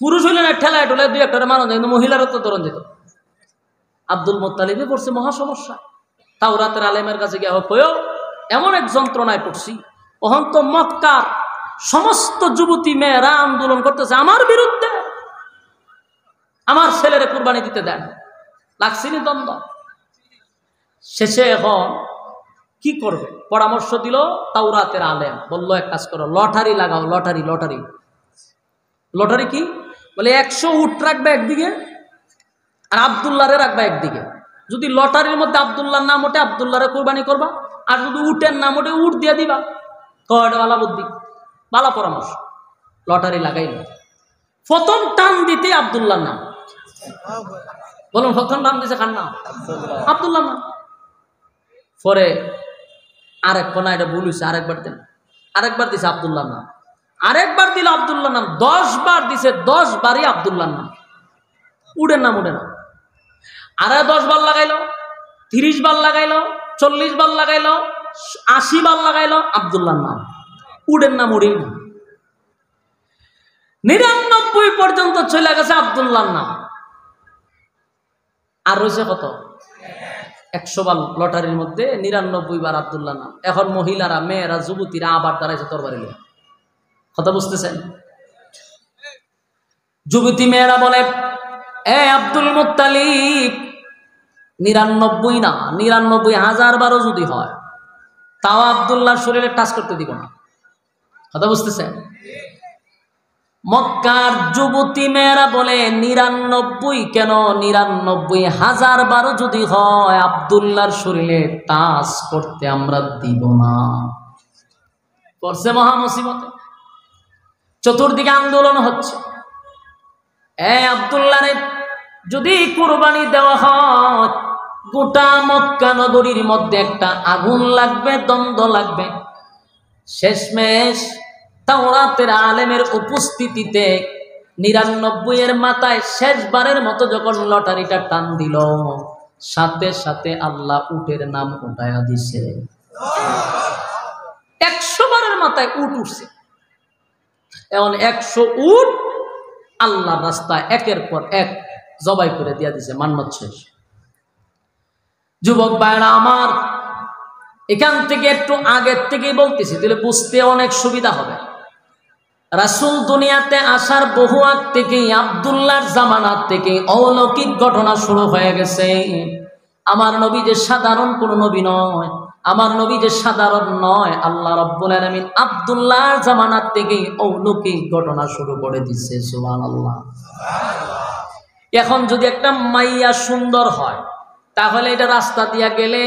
পুরুষ হইলে না ঠেলায় ঠেলায় 2-1 মারা যায়, কিন্তু মহিলারও তো ধরন যেত। আব্দুল মুত্তালিবে পড়ছে মহা সমস্যা। তাওরাতের আলেমের কাছে গিয়ে কয়ো এমন এক যন্ত্রণায় পড়ছি, ওহন তো মক্কার সমস্ত যুবতী মেয়েরা আন্দোলন করতেছে আমার বিরুদ্ধে, আমার ছেলেরে কুরবানি দিতে দেন। লাগছিনি দ্বন্দ্ব। শেষে এখন কি করবে পরামর্শ দিল তাওরাতের আলেম, বলল এক কাজ করো, লটারি লাগাও। লটারি লটারি লটারি কি বলে? 100 উট রাখবে একদিকে আর আব্দুল্লাহরে রাখবে একদিকে। যদি লটারির মধ্যে আব্দুল্লাহর নাম ওঠে আব্দুল্লাহরে কুরবানি করবা, আর যদি উটের নাম ওঠে উট দিয়ে দিবা। কয়টা বালা বুদ্ধি, বালা পরামর্শ। লটারি লাগাইল, প্রথম টান দিতে আব্দুল্লাহর নাম। বলুন প্রথম টান দিছে কার নাম? আব্দুল্লাহর নাম। পরে আরেক কোনা এটা ভুল হয়েছে, আরেকবার দেন, আরেকবার দিছে আব্দুল্লাহর নাম, আরেকবার দিল আব্দুল্লাহর নাম, 10 বার দিছে, 10 বারই আব্দুল্লাহর নাম। উড়ে না উড়ে না। আরে 10 বার লাগাইলো, 30 বার লাগাইলো, 40 বার লাগাইলো, 80 বার লাগাইলো, আব্দুল্লাহর নাম। উড়ের নাম উড়েই না। 99 পর্যন্ত চলে গেছে আব্দুল্লাহর নাম। আর রয়েছে কত? 100 বার লটারির মধ্যে 99 বার আব্দুল্লাহর নাম। এখন মহিলারা, মেয়েরা, যুবতীরা আবার দাঁড়াইছে তরবারি নিয়ে। কথা বুঝতেছেন? যুবতী মেয়েরা বলে, এ আব্দুল মুত্তালিব, 99 না, 99,000 বারও যদি হয় তাও আব্দুল্লাহর শরীরে টাচ করতে দিব না। কথা বুঝতেছেন? মক্কার যুবতী মেয়েরা বলে 99 কেন, 99,000 বারও যদি হয় আব্দুল্লাহর শরীরে টাচ করতে আমরা দিব না। পড়ছে মহা মুসিবতে। চতুর্দিকে আন্দোলন হচ্ছে, এ আব্দুল্লাহরে যদি কুরবানি দেওয়া হয় গোটা মক্কা নগরীর মধ্যে একটা আগুন লাগবে, দ্বন্দ্ব লাগবে। শেষমেশ তাওরাতের আলেমের উপস্থিতিতে 99 এর মাথায় শেষবারের মতো যখন লটারিটা টান দিল, সাথে সাথে আল্লাহ উটের নাম উঠায়া দিছে। 100 বারের মাথায় উট উঠছে। এখন 100 উট আল্লাহর রাস্তায় একের পর এক জবাই করে দিয়া দিছে, মান্নত শেষ। যুবক ভাইরা আমার, এখান থেকে একটু আগের থেকেই বলতেছি, তাহলে বুঝতে অনেক সুবিধা হবে। রাসূল দুনিয়াতে আসার বহু আগ থেকেই, আব্দুল্লাহর জামানাত থেকে অলৌকিক ঘটনা শুরু হয়ে গেছে। আমার নবী যে সাধারণ কোনো নবী নয়, আমার নবী যে সাধারণ নয়, আল্লাহ রাব্বুল আলামিন আব্দুল্লাহর জামানাত থেকেই অলৌকিক ঘটনা শুরু করে দিচ্ছে। সুবহানাল্লাহ। এখন যদি একটা মাইয়া সুন্দর হয় তাহলে এটা রাস্তা দিয়া গেলে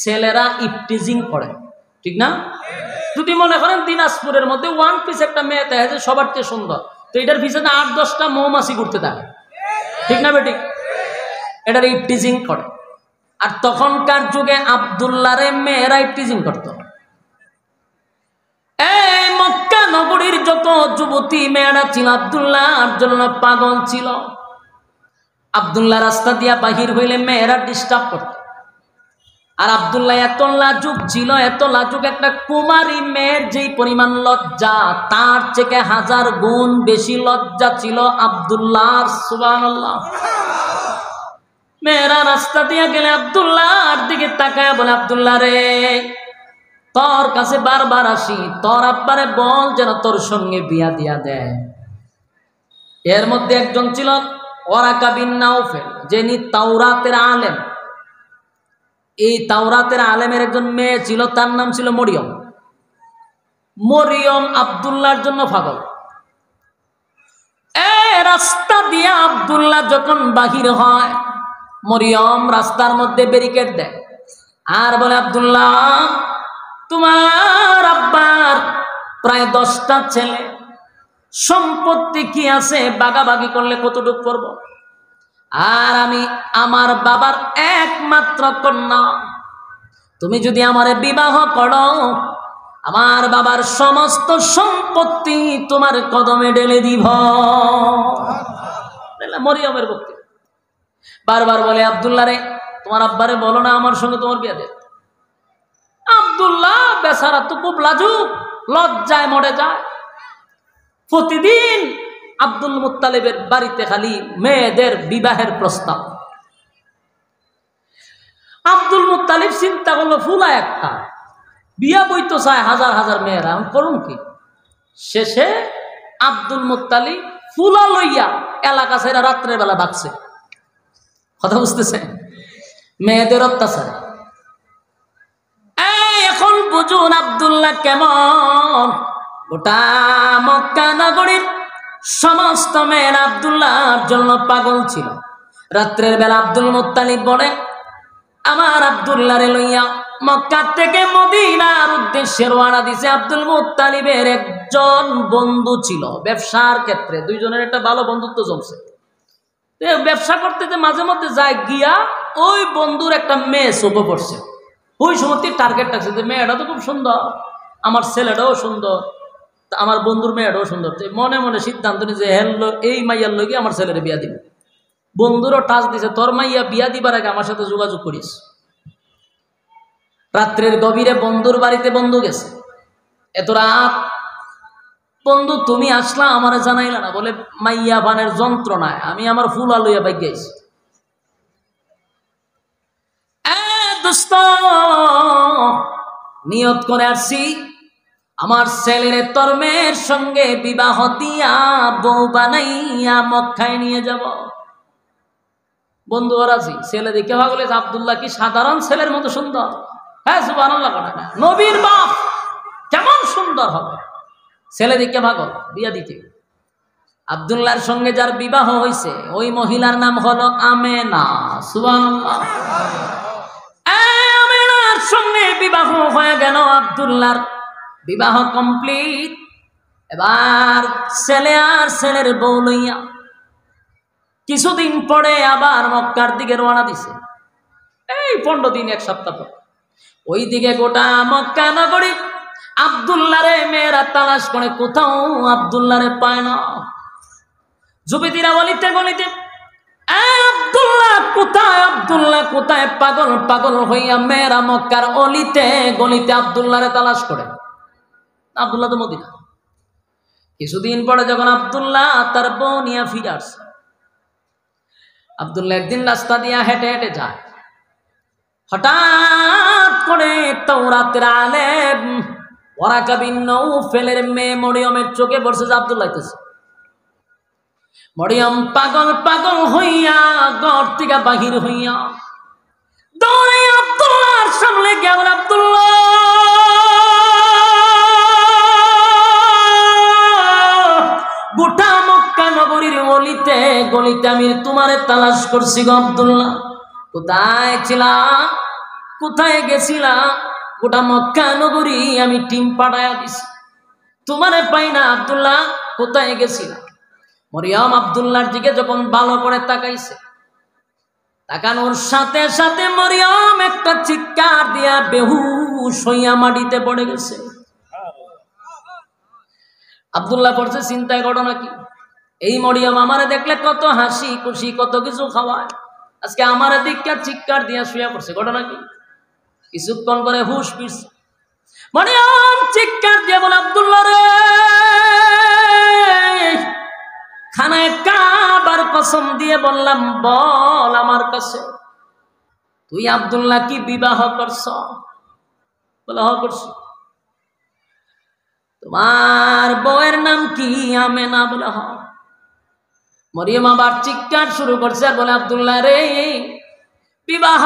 ছেলেরা ইপটিজিং করে, ঠিক না? যদি মনে করেন দিনাজপুরের মধ্যে 1 পিস একটা মেয়ে দেখে যে সবার চেয়ে সুন্দর, তো এটার পিছনে 8-10টা মৌমাছি ঘুরতে থাকে, ঠিক না বেটি? এটার ইপটিজিং করে। আর তখনকার যুগে আব্দুল্লাহরে মেয়েরা ইপটিজিং করত। এই মক্কা নগরীর যত যুবতী মেয়েরা ছিল আব্দুল্লাহর জন্য পাগল ছিল। আব্দুল্লাহ রাস্তা দিয়া বাহির হইলে মেয়েরা ডিস্টার্ব করত। আর আব্দুল্লাহ এত লাজুক ছিল, এত লাজুক, একটা কুমারী মেয়ের যেই পরিমাণ লজ্জা তার থেকে 1000 গুণ বেশি লজ্জা ছিল আব্দুল্লাহর। সুবহানাল্লাহ। মেয়েরা রাস্তা দিয়া গেলে আব্দুল্লাহর দিকে তাকায় বলে, আব্দুল্লাহ রে, তোর কাছে বারবার আসি, তোর আব্বারে বল যেন তোর সঙ্গে বিয়া দিয়া দেয়। এর মধ্যে একজন ছিল ওয়ারাকা বিন নাওফেল, যিনি তাওরাতের আলেম। এই তাওরাতের আলেমের একজন মেয়ে ছিল, তার নাম ছিল মরিয়ম। মরিয়ম আব্দুল্লাহর জন্য পাগল। রাস্তা দিয়ে আব্দুল্লাহ যখন বাহির হয়, মরিয়ম রাস্তার মধ্যে ব্যারিকেড দেয় আর বলে, আব্দুল্লাহ, তোমার আব্বার প্রায় 10টা ছেলে, সম্পত্তি কি আছে ভাগাভাগি করলে কতটুকু করব? আর আমি আমার বাবার একমাত্র কন্যা, তুমি যদি আমারে বিবাহ করো, আমার বাবার সমস্ত সম্পত্তি তোমার কদমে ঢেলে দিব। মরিয়মের বক্তি বারবার বলে, আব্দুল্লাহ রে, তোমার আব্বারে বলো না আমার সঙ্গে তোমার বিয়ে দেয়। আব্দুল্লাহ বেচারা তো খুব লাজুক, লজ্জায় মরে যায়। প্রতিদিন আব্দুল মুত্তালিবের বাড়িতে খালি মেয়েদের বিবাহের প্রস্তাব। আব্দুল মুত্তালিব চিন্তা করলো, ফুলা একটা বিয়া বইতো চায় হাজার হাজার মেয়েরা, করুন কি? শেষে আব্দুল মুত্তালিব ফুলা লইয়া এলাকা ছেড়ে রাত্রের বেলা ডাকছে। কথা বুঝতেছে? মেয়েদের অত্যাচার। এখন বুঝুন আব্দুল্লাহ কেমন। গোটা মক্কা নগরীর সমস্ত মেয়েরা আব্দুল্লাহর জন্য পাগল ছিল। রাত্রের বেলা আব্দুল মুত্তালিব বলে, আমার আব্দুল্লাহরে লইয়া মক্কা থেকে মদিনার উদ্দেশ্যে রওনা দিছে। আব্দুল মুত্তালিবের একজন বন্ধু ছিল ব্যবসার ক্ষেত্রে, দুইজনের একটা ভালো বন্ধুত্ব জমছে। ব্যবসা করতে যে মাঝে মধ্যে যায়, গিয়া ওই বন্ধুর একটা মেয়ে চোখে পড়ছে। ওই সময় টার্গেট রাখছে যে মেয়েটা তো খুব সুন্দর, আমার ছেলেটাও সুন্দর, আমার বন্ধুর মেয়েটাও সুন্দর। মনে মনে সিদ্ধান্ত নিয়ে যে হেললো এই মাইয়ার লগে আমার ছেলের বিয়া দিবে। বন্ধুরও টাচ দিছে, তোর মাইয়া বিয়া দিবার আগে আমার সাথে যোগাযোগ করিস। রাত্রের গভীরে বন্ধুর বাড়িতে বন্ধু গেছে। এত রাত, বন্ধু তুমি আসলা আমার জানাইলা না? বলে, মাইয়া বানের যন্ত্রণায় আমি আমার ফুলা লইয়া বাইক গেছি। দোস্ত, নিয়ত করে আসছি আমার ছেলের তোর মেয়ের সঙ্গে বিবাহ দিয়া বউ বানাইয়া মক্কায় নিয়ে যাব। বন্ধু আর আছি, ছেলে দেখে ভাগলে আব্দুল্লাহ কি সাধারণ ছেলের মতো সুন্দর? হ্যাঁ, সুবহানাল্লাহ, নবীর বাপ কেমন সুন্দর হবে। ছেলে দেখে ভাগল বিয়া দিতে। আব্দুল্লাহর সঙ্গে যার বিবাহ হয়েছে ওই মহিলার নাম হলো আমেনা। সুবহানাল্লাহ। আমেনার সঙ্গে বিবাহ হয়ে গেল, আব্দুল্লাহর বিবাহ কমপ্লিট। এবার ছেলে আর ছেলের বউ লইয়া কিছুদিন পরে আবার মক্কার দিকে রওনা দিছে। এই 15 দিন, 1 সপ্তাহ পর ওই দিকে গোটা মক্কা নগরী আব্দুল্লাহরে মেয়েরা তালাশ করে, কোথাও আব্দুল্লাহরে পায় না। যুবতীরা গলিতে গলিতে, আব্দুল্লাহ কোথায়, আব্দুল্লাহ কোথায়, পাগল পাগল হইয়া মেয়েরা মক্কার অলিতে গলিতে আব্দুল্লাহরে তালাশ করে। আব্দুল্লাহ তো মদিনা। কিছুদিন পরে যখন আব্দুল্লাহ তার বউ নিয়ে ফিরে আসছে, আব্দুল্লাহ একদিন রাস্তা দিয়া হেঁটে হেঁটে যায়। হঠাৎ করে তাওরাতের আলেম ওয়ারাকা বিন নওফেলের মেয়ে মরিয়মের চোখে পড়ছে যে আব্দুল্লাহ আইতেছে। মরিয়ম পাগল পাগল হইয়া ঘর থেকে বাহির হইয়া দৌড়ে আব্দুল্লাহর সামনে গেল। আব্দুল্লাহ, গোটা মক্কা নগরীর অলিতে গলিতে আমি তোমারে তালাশ করছি গো আব্দুল্লাহ। কোথায় ছিলা, কোথায় গেছিলা? গোটা মক্কা নগরী আমি টিম পাঠাইয়া দিছি, তোমারে পাই না। আব্দুল্লাহ কোথায় গেছিলা? মরিয়ম আব্দুল্লাহর দিকে যখন ভালো করে তাকাইছে, তাকানোর সাথে সাথে মরিয়ম একটা চিৎকার দিয়া বেহুশ হইয়া মাটিতে পড়ে গেছে। আব্দুল্লাহ পড়ছে চিন্তায়, ঘটনা কি? এই মরিয়ম আমারে দেখলে কত হাসি খুশি, কত কিছু খাওয়ায়, আজকে আমার দিকটা চিৎকার দিয়া শুয়ে পড়ছে, ঘটনা কি? কিছুক্ষণ করে হুশ ফিরছে। মরিয়ম চিৎকার দিয়ে বলে, আব্দুল্লাহ রে, খানায় কাবার কসম দিয়ে বললাম, বল আমার কাছে, তুই আব্দুল্লাহ কি বিবাহ করছ? বলে, হ করছি। তোমার বউয়ের নাম কি? আমেনা। বলে, হ। মরিয়ম আবার চিৎকার শুরু করছে আর বলে, আব্দুল্লাহ রে, বিবাহ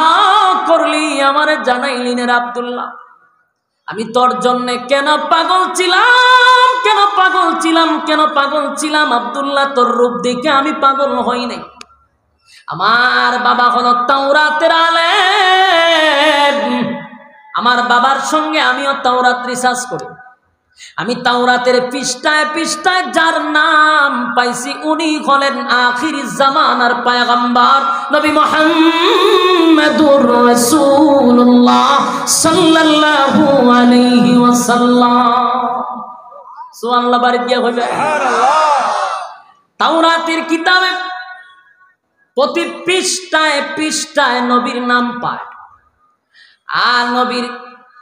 করলি আমারে জানাইলি না আব্দুল্লাহ? আমি তোর জন্য কেন পাগল ছিলাম, কেন পাগল ছিলাম, কেন পাগল ছিলাম? আব্দুল্লাহ, তোর রূপ দেখে আমি পাগল হই নাই। আমার বাবা হলো তাওরাতের আলেম, আমার বাবার সঙ্গে আমিও তাওরাত রিসার্চ করি। আমি তাওরাতের পৃষ্ঠায় পৃষ্ঠায় যার নাম পাইছি উনি হলেন আখির জামানার পয়গম্বর নবী মুহাম্মদুর রাসূলুল্লাহ সাল্লাল্লাহু আলাইহি ওয়াসাল্লাম। সুবহানাল্লাহ বাড়ি দিয়া হইবে সুবহানাল্লাহ। তাওরাতের কিতাবে প্রতি পৃষ্ঠায় পৃষ্ঠায় নবীর নাম পায়। আর নবীর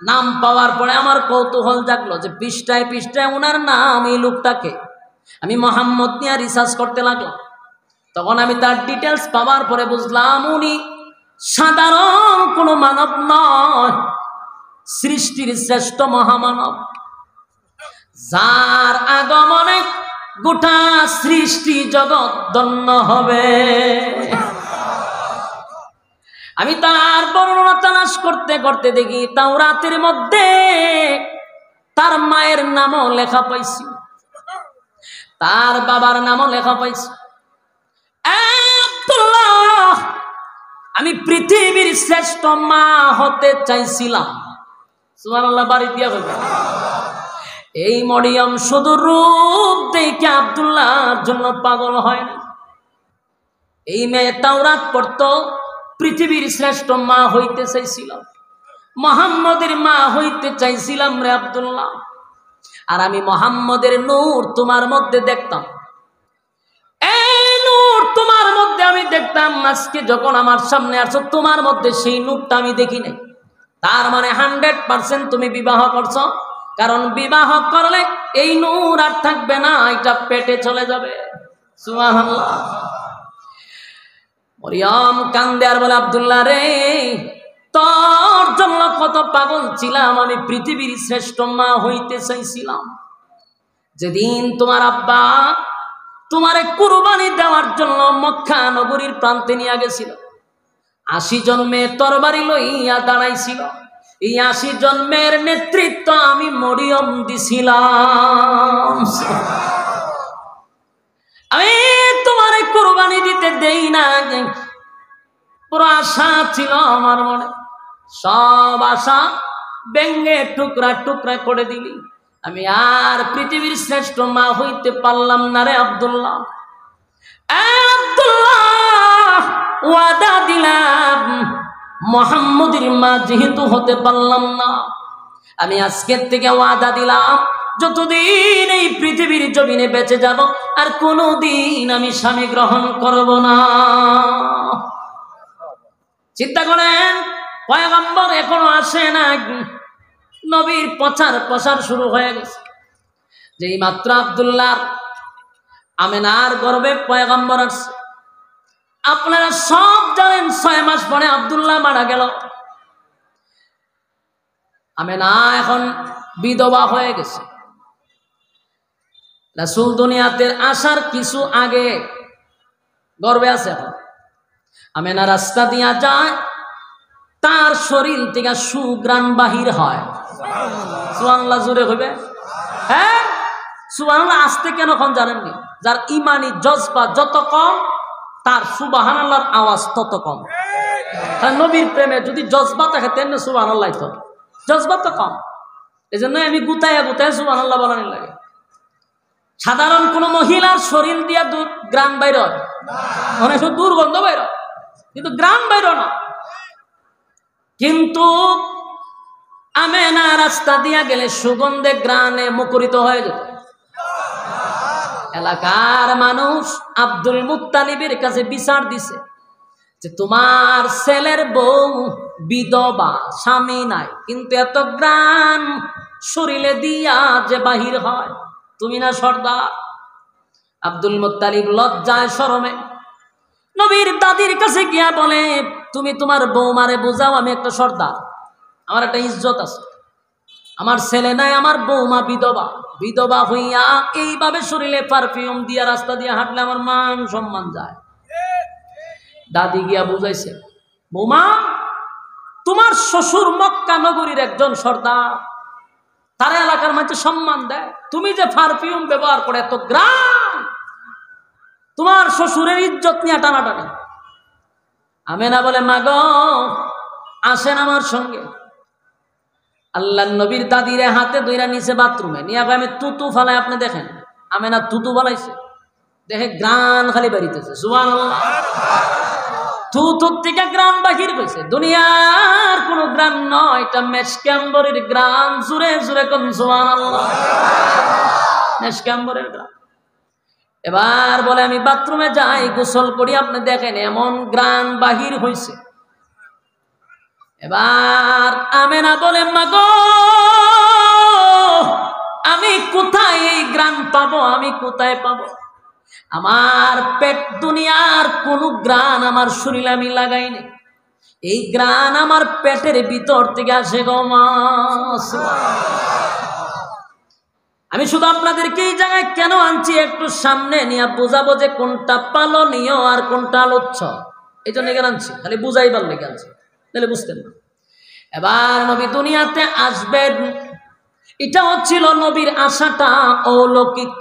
নাম পাওয়ার পরে আমার কৌতূহল জাগলো যে পৃষ্ঠায় পৃষ্ঠায় ওনার নাম, এই লোকটাকে আমি মোহাম্মদ নিয়ে রিসার্চ করতে লাগলাম। তখন আমি তার ডিটেলস পাওয়ার পরে বুঝলাম উনি সাধারণ কোনো মানব নয়, সৃষ্টির শ্রেষ্ঠ মহামানব, যার আগমনে গোটা সৃষ্টি জগৎ ধন্য হবে। আমি তার বর্ণনা তালাশ করতে করতে দেখি তাওরাতের মধ্যে তার মায়ের নামও লেখা পাইছি, তার বাবার নামও লেখা পাইছি। আব্দুল্লাহ, আমি পৃথিবীর শ্রেষ্ঠ মা হতে চাইছিলাম। সুবহানাল্লাহ বাড়ি দিয়া হবে। এই মরিয়ম শুধু রূপ দেখে আব্দুল্লাহর জন্য পাগল হয় না। এই মেয়ে তাওরাত পড়তো, পৃথিবীর শ্রেষ্ঠ মা হইতে চাইছিলাম, মুহাম্মদের মা হইতে চাইছিলাম রে আব্দুল্লাহ। আর আমি মুহাম্মদের নূর তোমার মধ্যে দেখতাম, এই নূর তোমার মধ্যে আমি দেখতাম। আজকে যখন আমার সামনে আসছো তোমার মধ্যে সেই নূরটা আমি দেখি নাই। তার মানে 100% তুমি বিবাহ করছো, কারণ বিবাহ করলে এই নূর আর থাকবে না, এটা পেটে চলে যাবে। সুবহানাল্লাহ। মরিয়ম কান্দে আর বলে, আব্দুল্লাহ রে, তোর জন্য কত পাগল ছিলাম, আমি পৃথিবীর শ্রেষ্ঠ মা হইতে চাইছিলাম। যেদিন তোমার আব্বা তোমারে কুরবানি দেওয়ার জন্য মক্কা নগরীর প্রান্তে নিয়ে গেছিল, 80 জন মেয়ে তরবারি লইয়া দাঁড়াইছিল, এই 80 জন মেয়ের নেতৃত্ব আমি মরিয়ম দিছিলাম। আমি তোমারে কুরবানি দিতে দেই না, পুরো আশা ছিল আমার মনে, সব আশা ভেঙে টুকরা টুকরা করে দিলি। আমি আর পৃথিবীর শ্রেষ্ঠ মা হইতে পারলাম না রে আব্দুল্লাহ। আব্দুল্লাহ, ওয়াদা দিলাম মুহাম্মদের মা যেহেতু হতে পারলাম না, আমি আজকের থেকে ওয়াদা দিলাম যতদিন এই পৃথিবীর জমিনে বেঁচে যাব আর কোনোদিন আমি স্বামী গ্রহণ করব না। চিন্তা করেন, পয়গম্বর এখনো আসে না, নবীর প্রচার শুরু হয়ে গেছে। যেই মাত্র আব্দুল্লাহ আমেনার গর্ভে পয়গম্বর আসছে। আপনারা সব জানেন 6 মাস পরে আব্দুল্লাহ মারা গেল। আমেনা এখন বিধবা হয়ে গেছে। রাসূল দুনিয়াতে আসার কিছু আগে গর্ভে আছে। এখন আমেনা রাস্তা দিয়া যায়, তার শরীর থেকে সুগ্রাণ বাহির হয়। সুবহানাল্লাহ জোরে হইবে। হ্যাঁ, সুবহানাল্লাহ আসতে কেন কোন জানেননি? যার ইমানি জজবা যত কম, তার সুবহানাল্লাহর আওয়াজ তত কম। কারণ নবীর প্রেমে যদি জজবা থাকে তেমনি সুবহানাল্লাহ, তো জজবা তো কম। এই জন্য আমি গুতায় সুবহানাল্লাহ বলানি লাগে। সাধারণ কোন মহিলার শরীর দিয়া গ্রাম বাইর হয়, অনেক দুর্গন্ধ বাইর হয়, কিন্তু গ্রাম বাইর না। কিন্তু আমেনা রাস্তা দিয়া গেলে সুগন্ধে গ্রামে মুখরিত হয়ে যেত। এলাকার মানুষ আব্দুল মুত্তালিবের কাছে বিচার দিছে যে তোমার ছেলের বউ বিধবা, স্বামী নাই, কিন্তু এত গ্রাম শরীরে দিয়া যে বাহির হয়, তুমি না সর্দার? আব্দুল মুত্তালিব লজ্জায় শরমে নবীর দাদির কাছে গিয়া বলে, তুমি তোমার বৌমারে বোঝাও আমি একটা সর্দার, আমার একটা ইজ্জত আছে, আমার ছেলে নাই, আমার বৌমা বিধবা, বিধবা হইয়া এইভাবে শরীরে পারফিউম দিয়া রাস্তা দিয়ে হাঁটলে আমার মান সম্মান যায়। দাদি গিয়া বুঝাইছে, বৌমা তোমার শ্বশুর মক্কা নগরীর একজন সর্দার, তার এলাকার মাঝে সম্মান দেয়, তুমি যে পারফিউম ব্যবহার করে এত গ্রাম, তোমার শ্বশুরের ইজ্জত নিয়ে টানাটানি। আমেনা বলে, মা গো আসেন আমার সঙ্গে। আল্লাহ নবীর দাদিরে হাতে ধইরা নিচে বাথরুমে নিয়ে আমি তুতু ফালাই, আপনি দেখেন আমি না তুতু ফালাইছে, দেখে গ্রান খালি বাড়িতেছে। সুবহানাল্লাহ। থুতুর থেকে গ্রান বাহির হয়েছে, দুনিয়ার কোনো গ্রান নয়, এটা মেশকাম্বরের গ্রান। জুড়ে জুড়ে কোন সুবহানাল্লাহ। মেশকাম্বরের গ্রান। এবার বলে আমি বাথরুমে যাই, গোসল করি, আপনি দেখেন এমন গ্রান বাহির হয়েছে। এবার আমেনা বলে মাগো আমি কোথায় এই গ্রান পাবো, আমি কোথায় পাবো? আমার পেট দুনিয়ার কোন গ্রান আমার শরীরে আমি লাগাইনি, এই গ্রান আমার পেটের ভিতর থেকে আসে গো মা। আমি শুধু আপনাদেরকে এই জায়গায় কেন আনছি, একটু সামনে নিয়ে বোঝাবো যে কোনটা পালনীয় আর কোনটা আলোচ্য। এই জন্য কেন আনছি, খালি বুঝাইবার লেগে আনছি, তাহলে বুঝতেন না। এবার নবী দুনিয়াতে আসবেন, এটা হচ্ছিল নবীর আশাটা অলৌকিক।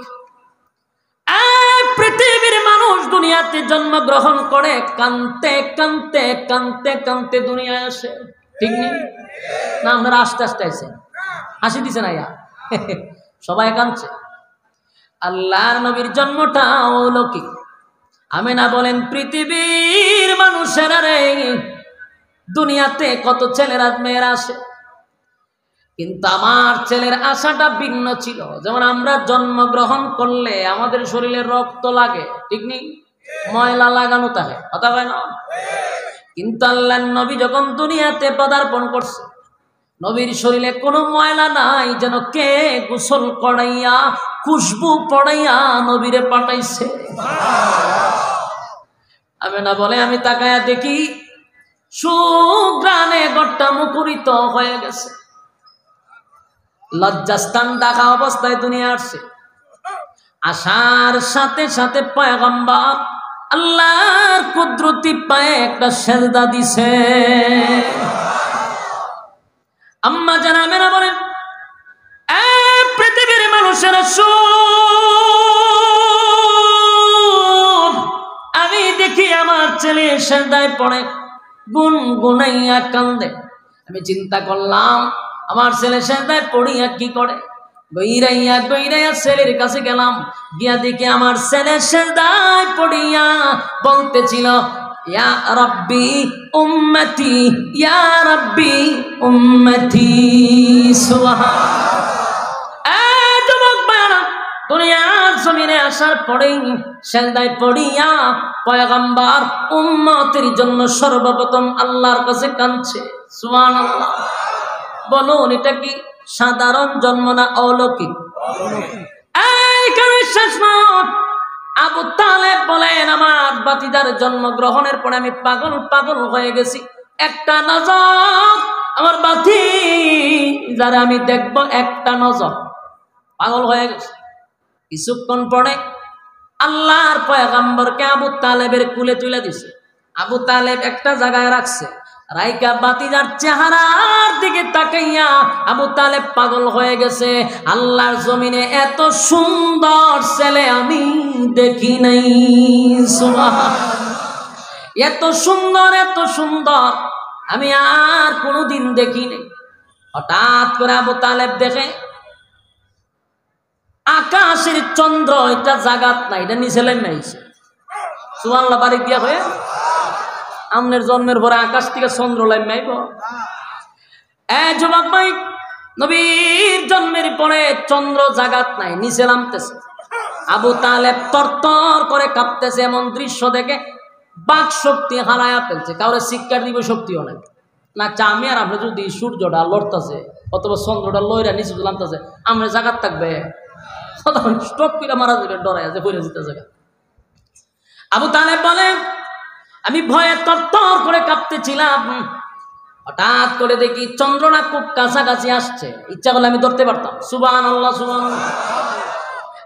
পৃথিবীর মানুষ দুনিয়াতে জন্মগ্রহণ করে কানতে কানতে কানতে কানতে দুনিয়ায় আসে, ঠিক নেই না? আপনারা আস্তে আস্তে আইছেন, হাসি দিছে না, সবাই কাঁদছে। আল্লাহর নবীর জন্মটা অলৌকিক। আমিনা বলেন পৃথিবীর মানুষেরা রে, দুনিয়াতে কত ছেলেরা মেয়েরা আসে, কিন্তু আমার ছেলের আশাটা ভিন্ন ছিল। যেমন আমরা জন্মগ্রহণ করলে আমাদের শরীরে রক্ত লাগে, ঠিক নেই? ময়লা লাগানো থাকে, কথা হয় না? কিন্তু আল্লাহর নবী যখন দুনিয়াতে পদার্পণ করছে, নবীর শরীরে কোনো ময়লা নাই, যেন কে গোসল করাইয়া খুশবু পড়াইয়া নবীরে পাঠাইছে। আমেনা বলে আমি তাকায়া দেখি সুগ্রানে ঘরটা মুখরিত হয়ে গেছে। লজ্জাস্থান ঢাকা অবস্থায় দুনিয়া আসছে। আসার সাথে সাথে পয়গম্বর আল্লাহর কুদরতি পায়ে একটা সেজদা দিছে। আম্মা জানা মেনা বলেন পৃথিবীর মানুষেরা শুন, আমি দেখি আমার ছেলে সেজদায় পড়ে গুনগুনাইয়া কান্দে। আমি চিন্তা করলাম আমার ছেলে সেজদায় পড়িয়া কি করে, গইরাইয়া গইরাইয়া ছেলের কাছে গেলাম, গিয়া দেখি আমার ছেলে সেজদায় পড়িয়া বলতেছিল ইয়া রাব্বি উম্মতি, ইয়া রাব্বি উম্মতি। সুবহানাল্লাহ। যুবক ভাইরা, দুনিয়ার জমিনে আসার পরেই সেজদায় পড়িয়া পয়গম্বর উম্মতের জন্য সর্বপ্রথম আল্লাহর কাছে কাঁদছে। সুবহানাল্লাহ। বলুন এটা কি সাধারণ জন্ম না অলৌকিক? আবু তালেব বলেন আমার বাতিদার জন্মগ্রহণের পরে আমি পাগল পাগল হয়ে গেছি, একটা নজর আমার বাতি যারা আমি দেখব, একটা নজর পাগল হয়ে গেছে। কিছুক্ষণ পরে আল্লাহর পয়গম্বরকে আবু তালেবের কুলে তুলে দিছে। আবু তালেব একটা জায়গায় রাখছে, রাইকা বাতিজার চেহারার দিকে তাকাইয়া আবু তালেব পাগল হয়ে গেছে। আল্লাহর জমিনে এত সুন্দর ছেলে আমি দেখি নাই। সুবহানাল্লাহ। এত সুন্দর এত সুন্দর আমি আর কোনোদিন দেখি নাই। হঠাৎ করে আবু তালেব দেখে আকাশের চন্দ্র, এটা জাগাত না, এটা নিচে নাইছে। সুবহানাল্লাহ। বাড়ি দিয়া হয়ে আমনের জন্মের পরে আকাশ থেকে চন্দ্র লাইন নাইব? যুবক ভাই, নবীর জন্মের পরে চন্দ্র জাগাত নাই, নিচে নামতেছে। আবু তালেব তরতর করে কাঁপতেছে। এমন দৃশ্য দেখে বাক শক্তি হারায়া ফেলছে, কাউরে শিক্ষার দিব শক্তিও নাই না। আমি আর আপনি যদি সূর্যটা লড়তেছে অথবা চন্দ্রটা লইরা নিচে নামতেছে, আমরা জাগাত থাকবে? স্টপ করে মারা যাবে, ডরাই আছে পড়ে যেতে জায়গা। আবু তালেব বলে আমি ভয়ে তরতর করে কাঁপতেছিলাম। হঠাৎ করে দেখি চন্দ্রটা খুব কাছাকাছি আসছে, ইচ্ছা করলে আমি ধরতে পারতাম। সুবহানাল্লাহ সুবহানাল্লাহ।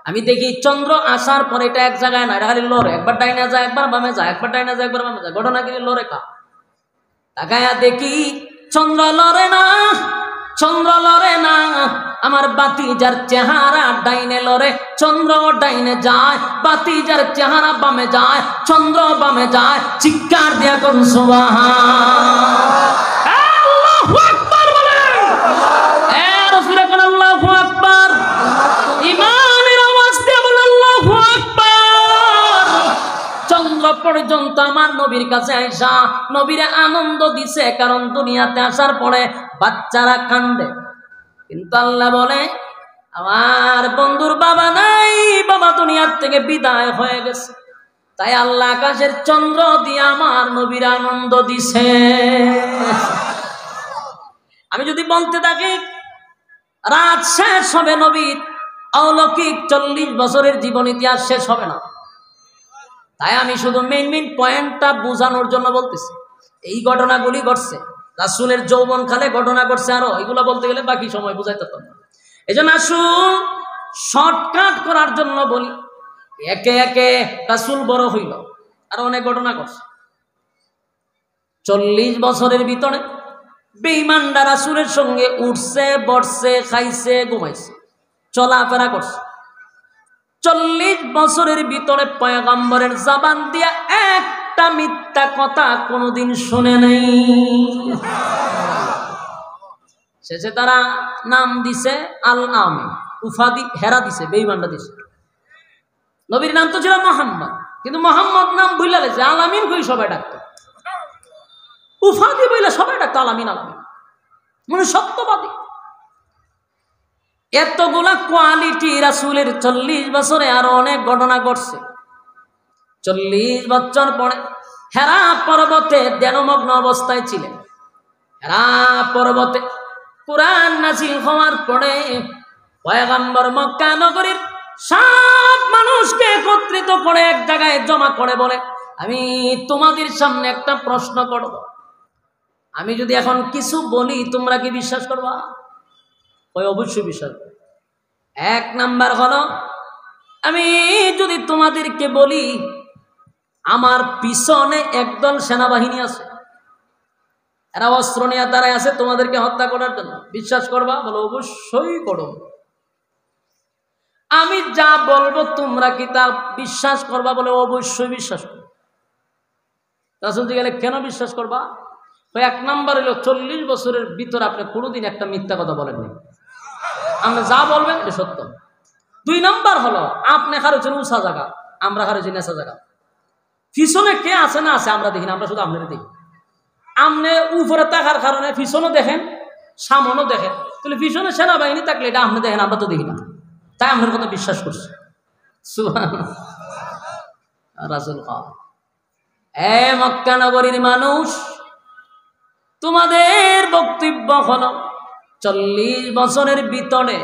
আমি দেখি চন্দ্র আসার পরে এটা এক জায়গায় না, এটা খালি লড়ে, একবার ডাইনে যায় একবার বামে যায়, একবার ডাইনে যায় একবার বামে যায়, ঘটনা কিন্তু লড়ে কা। তাকায়া দেখি চন্দ্র লড়ে না, চন্দ্র লড়ে না। আমার বাতিজার চেহারা ডাইনে লড়ে, চন্দ্র ডাইনে যায়, বাতিজার চেহারা বামে যায়, চন্দ্র বামে যায়। চিৎকার দিয়া কোন সুবহানাল্লাহ। আল্লাহু আকবার বলেন। পর্যন্ত আমার নবীর কাছে আইসা নবীরে আনন্দ দিছে, কারণ দুনিয়াতে আসার পরে বাচ্চারা কান্দে, কিন্তু আল্লাহ বলে আমার বন্ধুর বাবা নাই, বাবা দুনিয়ার থেকে বিদায় হয়ে গেছে, তাই আল্লাহ আকাশের চন্দ্র দিয়ে আমার নবীর আনন্দ দিছে। আমি যদি বলতে থাকি রাত শেষ হবে নবীর অলৌকিক 40 বছরের জীবন ইতিহাস শেষ হবে না, তাই আমি শুধু মেইন পয়েন্টটা বোঝানোর জন্য বলতেছি। এই ঘটনাগুলি ঘটছে, রাসূলের যৌবনকালে ঘটনা ঘটছে, আরো এগুলো বলতে গেলে বাকি সময় বুঝাইতে পারতাম না। এই জন্য আসুন শর্টকাট করার জন্য বলি, একে একে রাসূল বড় হইল, আর অনেক ঘটনা ঘটছে। 40 বছরের ভিতরে বেঈমানরা রাসূলের সঙ্গে উঠছে, বসছে, খাইছে, ঘুমাইছে, চলাফেরা করছে। 40 বছরের ভিতরে পয়গম্বরের জবান দিয়া একটা মিথ্যা কথা কোনোদিন শুনে নাই। শেষে তারা নাম দিছে আল আমিন, উপাধি হেরা দিছে, বেঈমানরা দিছে। নবীর নাম তো ছিল মোহাম্মদ, কিন্তু মোহাম্মদ নাম ভুলে গেছে, আল আমিন কই সবাই ডাকতো, উপাধি বইলে সবাই ডাকতো আল আমিন, আল আমিন, মানে সত্যবাদী। এতগুলা কোয়ালিটি রাসূলের 40 বছরে আরো অনেক ঘটনা ঘটছে। 40 বছর পরে হেরা পর্বতে ধ্যানমগ্ন অবস্থায় ছিলেন। হেরা পর্বতে কুরআন নাযিল হওয়ার পরে পয়গম্বর মক্কা নগরীর সব মানুষকে একত্রিত করে এক জায়গায় জমা করে বলে, আমি তোমাদের সামনে একটা প্রশ্ন করব, আমি যদি এখন কিছু বলি তোমরা কি বিশ্বাস করবা? ওই অবশ্যই বিশ্বাস করবে। 1 নাম্বার হলো, আমি যদি তোমাদেরকে বলি আমার পিছনে একদল সেনাবাহিনী আছে, এরা অস্ত্র নিয়ে দাঁড়ায় আছে তোমাদেরকে হত্যা করার জন্য, বিশ্বাস করবা? বলো অবশ্যই করো। আমি যা বলবো তোমরা কি তা বিশ্বাস করবা? বলে অবশ্যই বিশ্বাস করবো। রাসূল জিজ্ঞাসা করলেন, কেন বিশ্বাস করবা? 1 নাম্বার হলো 40 বছরের ভিতর আপনি কোনোদিন একটা মিথ্যা কথা বলেননি, আপনি যা বলবেন এটা সত্য। 2 নাম্বার হলো আপনি খারছেন উঁচা জায়গা, আমরা খারছি নেচা জায়গা, পিছনে কে আছে না আছে আমরা দেখি না, আমরা শুধু আপনারা দেখি। আপনি উপরে থাকার কারণে পিছনও দেখেন, সামনেও দেখেন, তাহলে পিছনে সেনাবাহিনী থাকলে এটা আপনি দেখেন, আমরা তো দেখি না, তাই আপনার কথা বিশ্বাস করছি। সুবহানাল্লাহ। রাসূল এ মক্কা নগরীর মানুষ, তোমাদের বক্তব্য হলো 40 বছরের ভিতরে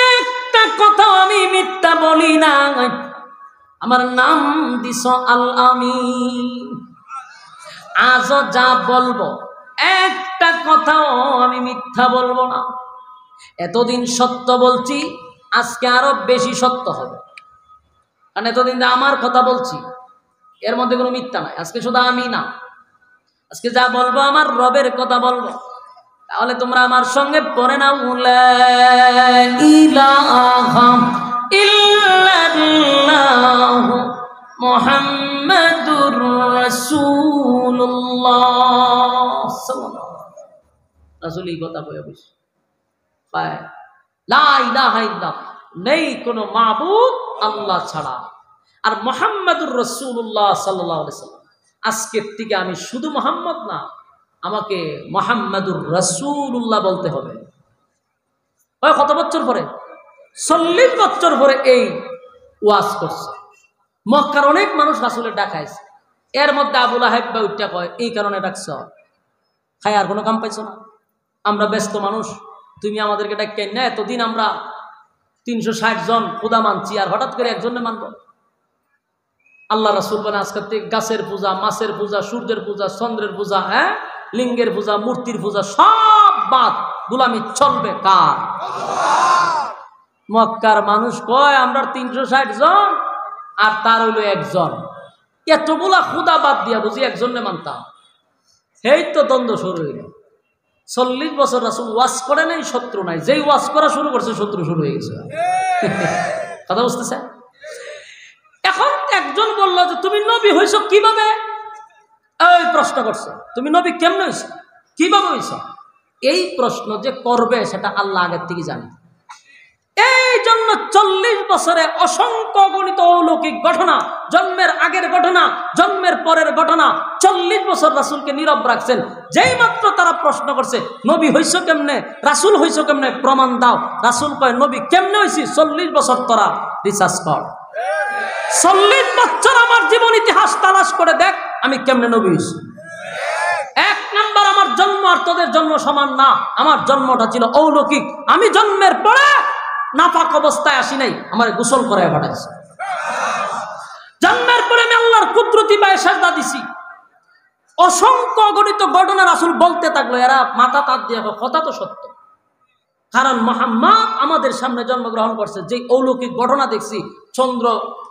একটা কথাও আমি মিথ্যা বলি না, আমার নাম দিছ আল আমিন, আজও যা বলবো একটা কথাও আমি মিথ্যা বলবো না। এতদিন সত্য বলছি, আজকে আরো বেশি সত্য হবে, কারণ এতদিন আমার কথা বলছি, এর মধ্যে কোনো মিথ্যা নাই। আজকে শুধু আমি না, আজকে যা বলবো আমার রবের কথা বলবো। তাহলে তোমরা আমার সঙ্গে পড়ে নাও, লা ইলাহা ইল্লাল্লাহু মুহাম্মাদুর রাসূলুল্লাহ। রাসূল এই কথা বলে বসে, লা ইলাহা ইল্লাল্লাহ, নেই কোনো মাবুদ আল্লাহ ছাড়া, আর মুহাম্মাদুর রাসূলুল্লাহ সাল্লাল্লাহু আলাইহি ওয়াসাল্লাম, আজকের থেকে আমি শুধু মুহাম্মদ না, আমাকে মুহাম্মাদুর রাসূলুল্লাহ বলতে হবে। ওই কত বছর পরে? 40 বছর পরে এই ওয়াজ করছে। মক্কার অনেক মানুষ রাসূলের ডাকাইছে, এর মধ্যে আবু লাহাব বা উঠটা কয়, এই কারণে ডাকছ, খাই আর কোনো কাম পাইছো না, আমরা ব্যস্ত মানুষ, তুমি আমাদেরকে ডাকেন না, এতদিন আমরা 360 জন খোদা মানছি, আর হঠাৎ করে একজনে মানব? আল্লাহ রাসূল বলে, আজকের থেকে গাছের পূজা, মাছের পূজা, সূর্যের পূজা, চন্দ্রের পূজা, হ্যাঁ, লিঙ্গের পূজা, মূর্তির পূজা সব বাদ, গোলামি চলবে কার? মক্কার মানুষ কয় আমরা 360 জন, আর তার হইল একজন, এতগুলা খুদা বাদ দিয়া বুঝি একজনে মানতাম। এই তো দ্বন্দ্ব শুরু হইল। 40 বছর রাসূল ওয়াজ করে নাই, শত্রু নাই, যেই ওয়াজ করা শুরু করছে শত্রু শুরু হয়ে গেছে। কথা বুঝতেছে? এখন একজন বলল যে তুমি নবী হইছো কিভাবে? এই প্রশ্ন করছে, তুমি নবী কেমনে হইছো, কিভাবে হইছো? এই প্রশ্ন যে করবে সেটা আল্লাহ আগের থেকে জানে। এই জন্য 40 বছরে অসংখ্য গণিত অলৌকিক ঘটনা, জন্মের আগের ঘটনা, জন্মের পরের ঘটনা, 40 বছর রাসূলকে নীরব রাখছেন। যেই মাত্র তারা প্রশ্ন করছে নবী হইছো কেমনে, রাসূল হইছো কেমনে, প্রমাণ দাও। রাসূল কয় নবী কেমনে হইছি, 40 বছর তোরা রিসার্চ কর, 40 বছর আমার জীবন ইতিহাস তালাশ করে দেখ আমি কেমনে নবী হইছি। এক নাম্বার, আমার জন্ম আর তোদের জন্ম সমান না। আমার জন্মটা ছিল অলৌকিক। আমি জন্মের পরে নাপাক অবস্থায় আসি নাই, আমার গোসল করায় পাঠাইছে। জন্মের পরে আমি আল্লাহর কুদরতি পায়ে সাজদা দিছি। অসংখ্য গণিত ঘটনা রাসূল বলতে থাকলো, এরা মাথা তাত দিয়ে কথা তো সত্য। কারণ মুহাম্মদ আমাদের সামনে জন্মগ্রহণ করছে, যে অলৌকিক ঘটনা দেখছি, চন্দ্র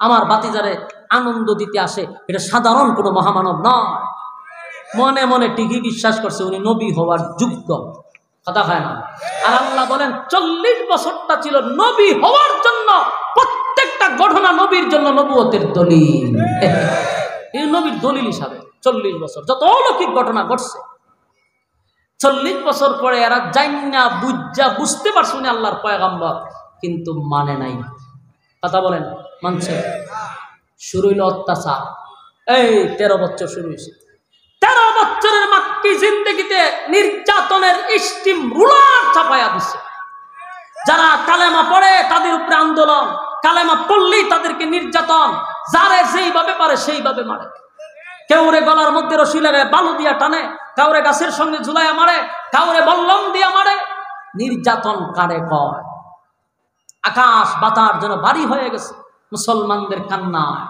আমার বাতিজারে আনন্দ দিতে আসে, এটা সাধারণ কোনো মহামানব নয়। মনে মনে ঠিকই বিশ্বাস করছে উনি নবী হওয়ার যোগ্য, কথা হয় না। আর আল্লাহ বলেন 40 বছরটা ছিল নবী হওয়ার জন্য, প্রত্যেকটা ঘটনা নবীর জন্য নবুয়তের দলিল। এই নবীর দলিল হিসাবে 40 বছর যত অলৌকিক ঘটনা ঘটছে, 40 বছর পরে এরা জান্না বুঝতে পারছে উনি আল্লাহর পয়গাম্বর, কিন্তু মানে নাই। কথা বলেন, মানছে? শুরু হইল অত্যাচার। এই 13 বছর শুরু হয়েছে। 13 বছরের মাক্কি জিন্দেগিতে নির্যাতনের স্টিম রুলার চাপায়া দিছে। যারা কালেমা পড়ে তাদের উপরে আন্দোলন, কালেমা পড়লেই তাদেরকে নির্যাতন, যারে যেইভাবে পারে সেইভাবে মারে। কেউরে গলার মধ্যে রশি লাগায় বালু দিয়া টানে, কাউরে গাছের সঙ্গে ঝুলাইয়া মারে, কাউরে বল্লম দিয়া মারে। নির্যাতন কারে কয়? আকাশ বাতার যেন ভারী হয়ে গেছে মুসলমানদের কান্নায়।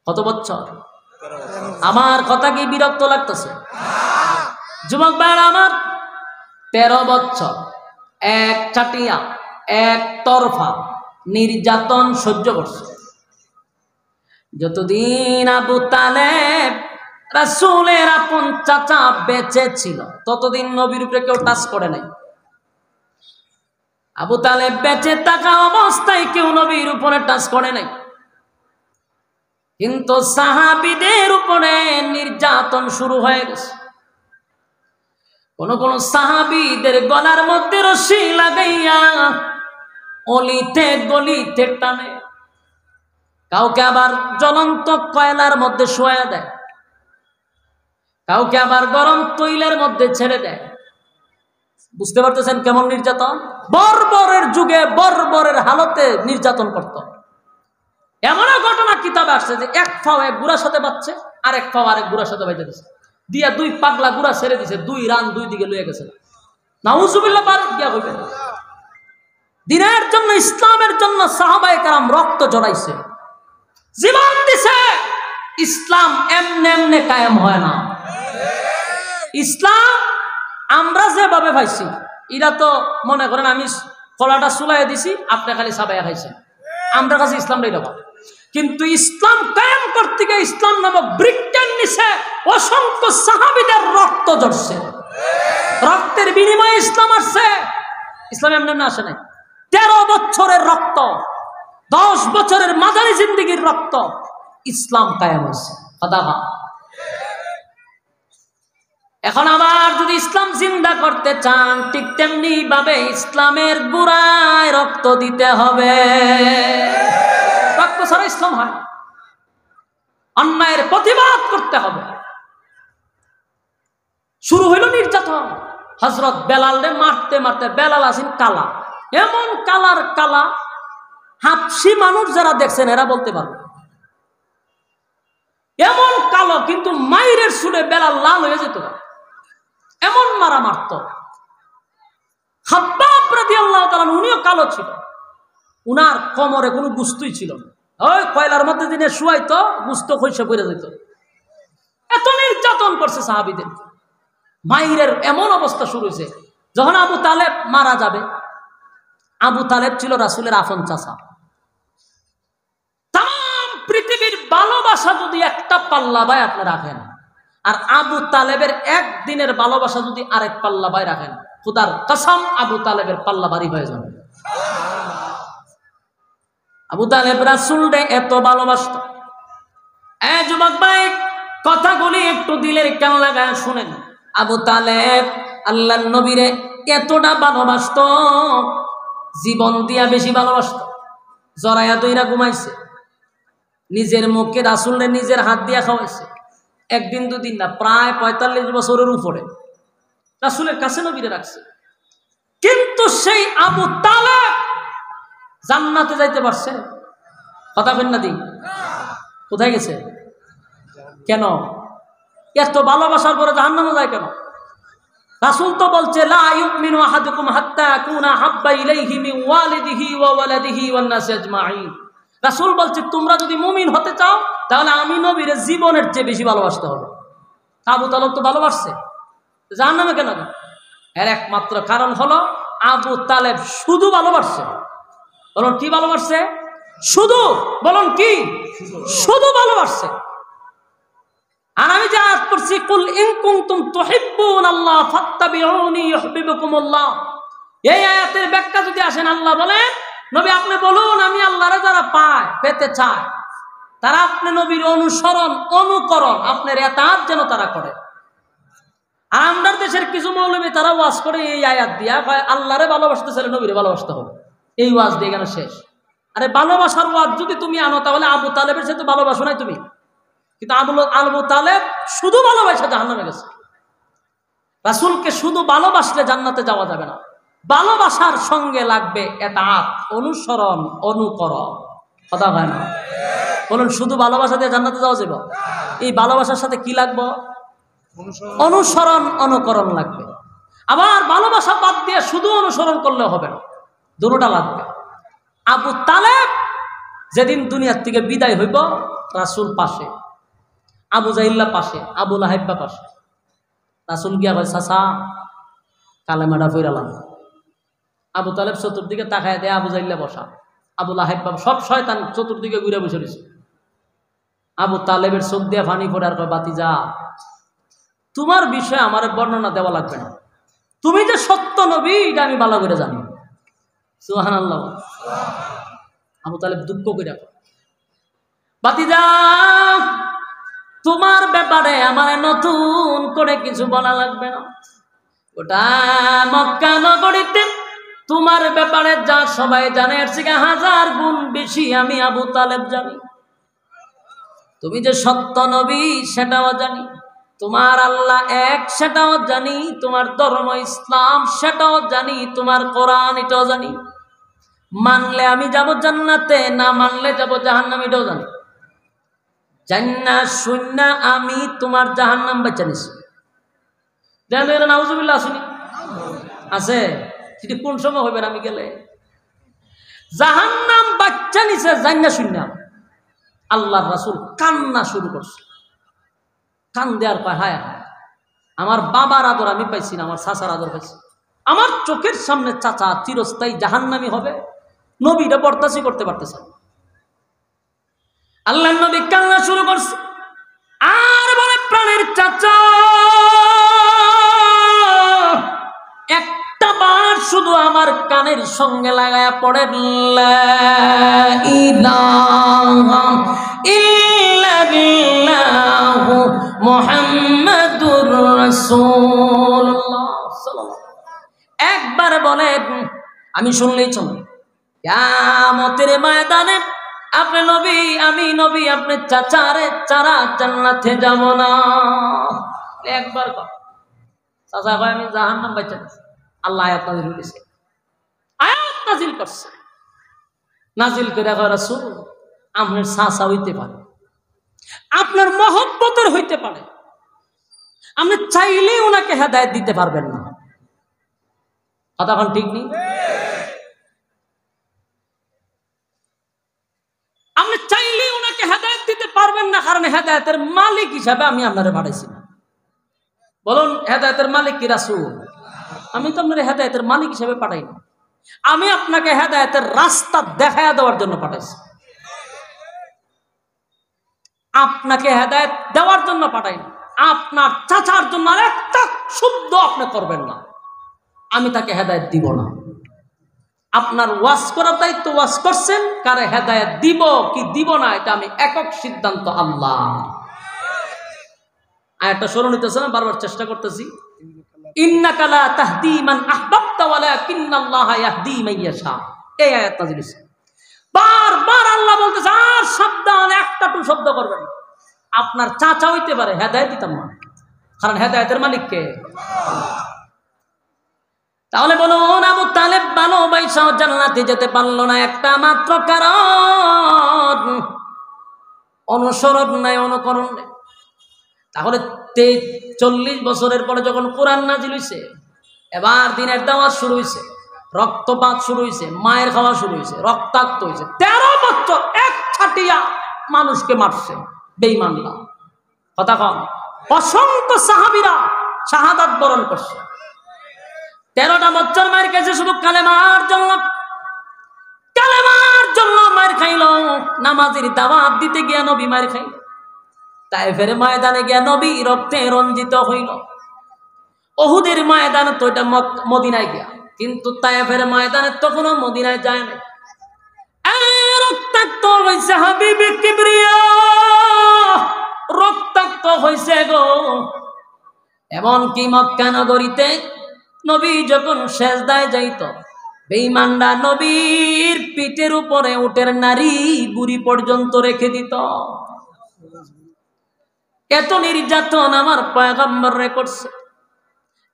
কত বছর? আমার কথা কি বিরক্ত লাগতেছে? যুবক ভাইরা আমার, 13 বছর এক চাটিয়া এক তরফা নির্যাতন সহ্য করছে। যতদিন আবু তালেব রাসূলের আপন চাচা বেঁচে ছিল, ততদিন নবীর উপরে কেউ টাচ করে নাই। আবু তালেব বেঁচে থাকা অবস্থায় কেউ নবীর উপরে টাচ করে নাই। কিন্তু সাহাবীদের উপরে নির্যাতন শুরু হয়ে গেছে। কোন কোন সাহাবীদের গলার মধ্যে রশি লাগাইয়া অলিতে গলিতে টানে, কাউকে আবার জ্বলন্ত কয়লার মধ্যে শোয়া দেয়, কাউকে আবার গরম তৈলের মধ্যে ছেড়ে দেয়। বুঝতে পারতেছেন কেমন নির্যাতন? বর্বরের যুগে বর্বরের হালতে নির্যাতন করত। এমন ঘটনা কিতাবে আসছে যে এক ফাও এক গুড়ার সাথে বাচ্চে, আর এক ফাও আরেক গুড়ার সাথে বাইতে দিছে, দিয়া 2 পাগলা গুড়া ছেড়ে দিছে, 2 রান 2 দিকে লয়ে গেছে। নাউজুবিল্লাহ, পার গিয়া হইবে। দিনের জন্য, ইসলামের জন্য সাহাবায়ে কেরাম রক্ত জড়াইছে, জীবন দিছে। ইসলাম এমনে এমনে কায়েম হয় না। ইসলাম আমরা যেভাবে পাইছি, এরা তো মনে করেন আমি কলাটা চুলাইয়া দিছি, আপনি খালি সাবাইয়া খাইছেন, আমরা কাছে ইসলামটা এরকম। কিন্তু ইসলাম কায়েম করতে গিয়ে ইসলাম নামক ব্রিটেন নিছে অসংখ্য সাহাবীদের রক্ত ঝরছে, রক্তের বিনিময়ে ইসলাম আসছে। ইসলাম এমনি এমনি আসে নাই। 13 বছরের রক্ত, 10 বছরের মাঝারি জিন্দেগির রক্ত, ইসলাম কায়েম হয়েছে। কথা। এখন আবার যদি ইসলাম জিন্দা করতে চান, ঠিক তেমনি ভাবে ইসলামের গোড়ায় রক্ত দিতে হবে। রক্ত ছাড়া ইসলাম হয়। অন্যায়ের প্রতিবাদ করতে হবে। শুরু হইল নির্যাতন। হযরত বেলালরে মারতে মারতে, বেলাল আসিন কালা, এমন কালার কালা, হাবশি মানুষ যারা দেখছেন এরা বলতে পারবে, এমন কালো, কিন্তু মাইরের সুরে বেলাল লাল হয়ে যেত, এমন মারা মারত। খাব্বাব রাদিয়াল্লাহু তাআলা উনিও কালো ছিল, উনার কোমরে কোনো গুস্তই ছিল না, ওই কয়লার মধ্যে দিনে শুয়াইতো, গুস্ত খইসা পড়ে যেত। এত নির্যাতন করছে সাহাবীদের। মাইরের এমন অবস্থা শুরু হয়েছে, যখন আবু তালেব মারা যাবে, আবু তালেব ছিল রাসূলের আপন চাচা। তাম পৃথিবীর ভালোবাসা যদি একটা পাল্লা ভাই আপনি রাখেন, আর আবু তালেবের একদিনের ভালোবাসা যদি আরেক পাল্লা ভাই রাখেন, খুদার কসম আবু তালেবের পাল্লা ভারী হয়ে যাবে। আবু তালেব রাসূলকে এত ভালোবাসত। যুবক ভাই, কথাগুলি একটু দিলের কান লাগায় শুনেন। আবু তালেব আল্লাহর নবীরে এতটা ভালোবাসত, জীবন দিয়া বেশি ভালোবাসত, জরায়া দইরা ঘুমাইছে, নিজের মুখে রাসূলকে নিজের হাত দিয়া খাওয়াইছে, একদিন দুদিন না, প্রায় ৪৫ বছরের উপরে রাসূলের কাছে নবীরে রাখছে। কিন্তু সেই আবু তালেব জান্নাতে যাইতে পারছে? কথা বলেন না দি, কোথায় গেছে? কেন? এত ভালোবাসার পরে জাহান্নামে যায় কেন? রাসূল তো বলছে লা ইউমিনু আহাদুকুম হাত্তা ইয়াকুনা হাব্বা ইলাইহি মিন ওয়ালিদিহি ওয়া ওয়ালাদিহি ওয়ান নাস আজমাইন। রাসূল বলছে তোমরা যদি মুমিন হতে চাও তাহলে আমি নবীর জীবনের চেয়ে বেশি ভালোবাসতে হবে। আবু তালেব তো ভালোবাসছে, জাহান্নামে কেন? এর একমাত্র কারণ হলো আবু তালেব শুধু ভালোবাসছে। বলুন কি ভালোবাসছে? শুধু। বলুন কি? শুধু ভালোবাসছে। আর আমি যে আয়াত পড়ছি কুল ইন কুনতুম তুহিব্বুনাল্লাহ ফাত্তাবিউনি ইউহিব্বুকুমুল্লাহ, এই আয়াতের ব্যাখ্যা যদি আসেন আল্লাহ বলেন নবী আপনি বলুন আমি আল্লাহরে যারা পায় পেতে চায় তারা আপনি নবীর অনুসরণ অনুকরণ আপনার ইতাআত যেন তারা করে। আর আমাদের দেশের কিছু মৌলবী তারা ওয়াজ করে এই আয়াত দিয়া কয় আল্লাহরে ভালোবাসতে চাইলে নবীরে ভালোবাসতে হবে, এই ওয়াজ দিয়ে কেন শেষ? আরে ভালোবাসার ওয়াজ যদি তুমি আনো তাহলে আবু তালেবের সাথে ভালোবাসো নাই তুমি, কিন্তু আবু তালেব শুধু ভালোবাসা জাহান্নামে গেছে। রাসূলকে শুধু ভালোবাসলে জান্নাতে যাওয়া যাবে না, ভালোবাসার সঙ্গে লাগবে ইতাআত, অনুসরণ অনুকরণ। কথা হয় না? বলুন শুধু ভালোবাসা দিয়ে জান্নাতে যাওয়া যাবে? এই ভালোবাসার সাথে কি লাগবে? অনুসরণ অনুকরণ লাগবে। আবার ভালোবাসা বাদ দিয়ে শুধু অনুসরণ করলে হবে না, দুটোটা লাগবে। আবু তালেব যেদিন দুনিয়ার থেকে বিদায় হইব রাসূল পাশে, আবু জাহিল্লা পাশে, আবু লাহাব পাশে। রাসূল গিয়া কয় চাচা কালেমাটা ফিরালাম। আবু তালেব চতুর্দিকে তাকায় দেয়, আবু জাহিল্লা বসা, আবু লাহাব সব শয়তান চতুর্দিকে ঘুরে বসে রয়েছে। আবু তালেবের চোখ দিয়ে পানি পড়ে আর কয় বাতিজা তোমার বিষয়ে আমার বর্ণনা দেওয়া লাগবে না, তুমি যে সত্য নবী এটা আমি ভালো করে জানি। সুবহানাল্লাহ। আবু তালেব দুঃখ করে কয় বাতিজা তোমার ব্যাপারে আমার নতুন করে কিছু বলা লাগবে না, ওটা মক্কা নগরীতে তোমার ব্যাপারে যা সবাই জানে এর থেকে 1000 গুণ বেশি আমি আবু তালেব জানি। তুমি যে সত্য নবী সেটাও জানি, তোমার আল্লাহ এক সেটাও জানি, তোমার ধর্ম ইসলাম সেটাও জানি, তোমার কোরআন এটাও জানি। মানলে আমি যাব জান্নাতে, না মানলে যাব জাহান্নামে এটাও জানি। জান্নাত শূন্য আমি তোমার জাহান্নাম বাঁচা নিছি। দেখেন নাউজুবিল্লাহ আসেনি? আছে? সেটি কোন সময় হবে আমি গেলে? জাহান্নাম বাচ্চা নিছে জান্নাত শূন্য। আল্লাহর রাসূল কান্না শুরু করছে, কান দেওয়ার কয় হায় হায় আমার বাবার আদর আমি পাইছি না, আমার চাচার আদর পাইছি। আমার চোখের সামনে চাচা চিরস্থায়ী জাহান্নামী হবে, নবীটা বরদাস্ত করতে পারতেছে। আল্লাহর নবী কান্না শুরু করছে আর বলে প্রাণের চাচা একটা বার শুধু আমার কানের সঙ্গে লাগায়া পড়ে লা ইলাহা ইল্লাল্লাহু মুহাম্মাদুর রাসূলুল্লাহ সাল্লাল্লাহু। একবার বলেন আমি শুনলেই চলে। কিয়ামতের ময়দানে আপনি নবী আমি নবী, আপনি চাচারে চারা জান্নাতে যাব না। একবার কর চাচা ভাই আমি জাহান্নাম বাঁচা দিছি। আল্লাহ আয়াত নাযিল করেছে, আয়াত নাযিল করছে, নাযিল করে কয় রাসূল আপনার চাচা হইতে পারে, আপনার মহব্বতের হইতে পারে, আপনি চাইলেই ওনাকে হেদায়েত দিতে পারবেন না। কথা এখন ঠিক নেই? আপনি চাইলেই ওনাকে হেদায়েত দিতে পারবেন না, কারণ হেদায়েতের মালিক হিসাবে আমি আপনারে পাঠাইছি না। বলুন হেদায়েতের মালিক কি রাসূল? আমি তো আপনার হেদায়েতের মালিক হিসাবে পাঠাই না, আমি আপনাকে হেদায়েতের রাস্তা দেখায়া দেওয়ার জন্য পাঠাইছি, আপনাকে হেদায়েত দেওয়ার জন্য পাঠাই না। আপনার চাচার জন্য আর একটা শব্দ আপনি করবেন না, আমি তাকে হেদায়েত দিব না। আপনার ওয়াজ করার দায়িত্ব ওয়াজ করছেন, কারে হেদায়েত দিব কি দিব না এটা আমি একক সিদ্ধান্ত আল্লাহ। আয়াতটা স্মরণ হইতেছে না? বারবার চেষ্টা করতেছি। ইন্নাকা লা তাহদি মান আহবাবতা আহবাবতা ওয়ালাকিন্নাল্লাহা ইয়াহদি মান ইয়াশা। এই আয়াত নাযিল হয়েছে। বারবার আল্লাহ বলতেছে আর সাবধান, একটা টু শব্দ করবেন। আপনার চাচা হইতে পারে, হেদায়েত দিতাম না, কারণ হেদায়েতের মালিক কে? তাহলে বলুন আবু তালেব ভালোবাসা জান্নাতে যেতে পারলো না, একটা মাত্র কারণ অনুসরণ নাই, অনুকরণ নাই। তাহলে 40 বছরের পরে যখন কোরআন নাজিল হইছে, এবার দিনের দাওয়াত শুরু হইছে, রক্তপাত শুরু হইছে, মায়ের খাওয়া শুরু হইছে, রক্তাক্ত হইছে। 13 বছর এক ছাটিয়া মানুষকে মারছে বেঈমানরা। কথা কম, অসংখ্য সাহাবীরা শাহাদাত বরণ করছে। 13টা বছর মার খেয়েছে শুধু কালেমার জন্য, কালেমার জন্য মার খাইল। নামাজের দাওয়াত দিতে গিয়া নবী মার খাইল। তায়েফের ময়দানে গিয়া নবী রক্তে রঞ্জিত হইল। উহুদের ময়দানে তো এটা মদিনায় গিয়া, কিন্তু তায়েফের ময়দানে তখনও মদিনায় যায় না। রক্তাক্ত হয়েছে হাবিবে কিবরিয়া, রক্তাক্ত হয়েছে গো। এমনকি মক্কা নগরীতে নবী যখন সেজদায় যাইত, বেঈমানরা নবীর পিঠের উপরে উটের নারী বুড়ি পর্যন্ত রেখে দিত। এত নির্যাতন আমার পয়গম্বরে করছে।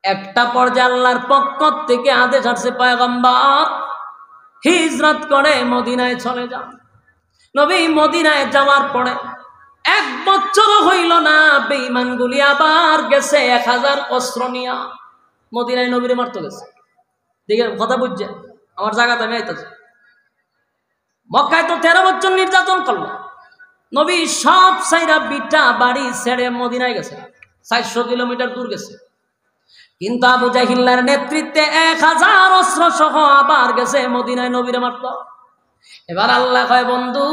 একটা পর্যায়ে আল্লাহর পক্ষ থেকে আদেশ আসছে, পয়গম্বর হিজরত করে মদিনায় চলে যান। নবী মদিনায় যাওয়ার পরে 1 বছর হইল না, বেঈমানগুলি আবার গেছে 1000 অস্ত্র নিয়া মদিনায় নবীরে মারতে গেছে। দেখে কথা বুঝছে, আমার জায়গাতে আমি আইতেছি। মক্কায় তো 13 বছর নির্যাতন করলো। নবী সব সাইরা বিটা বাড়ি ছেড়ে মদিনায় গেছে, 400 কিলোমিটার দূর গেছে। কিন্তু আবু জাহিল্লার নেতৃত্বে 1000 অস্ত্র সহ আবার গেছে মদিনায় নবীরে মারত। এবার আল্লাহ কয়, বন্ধু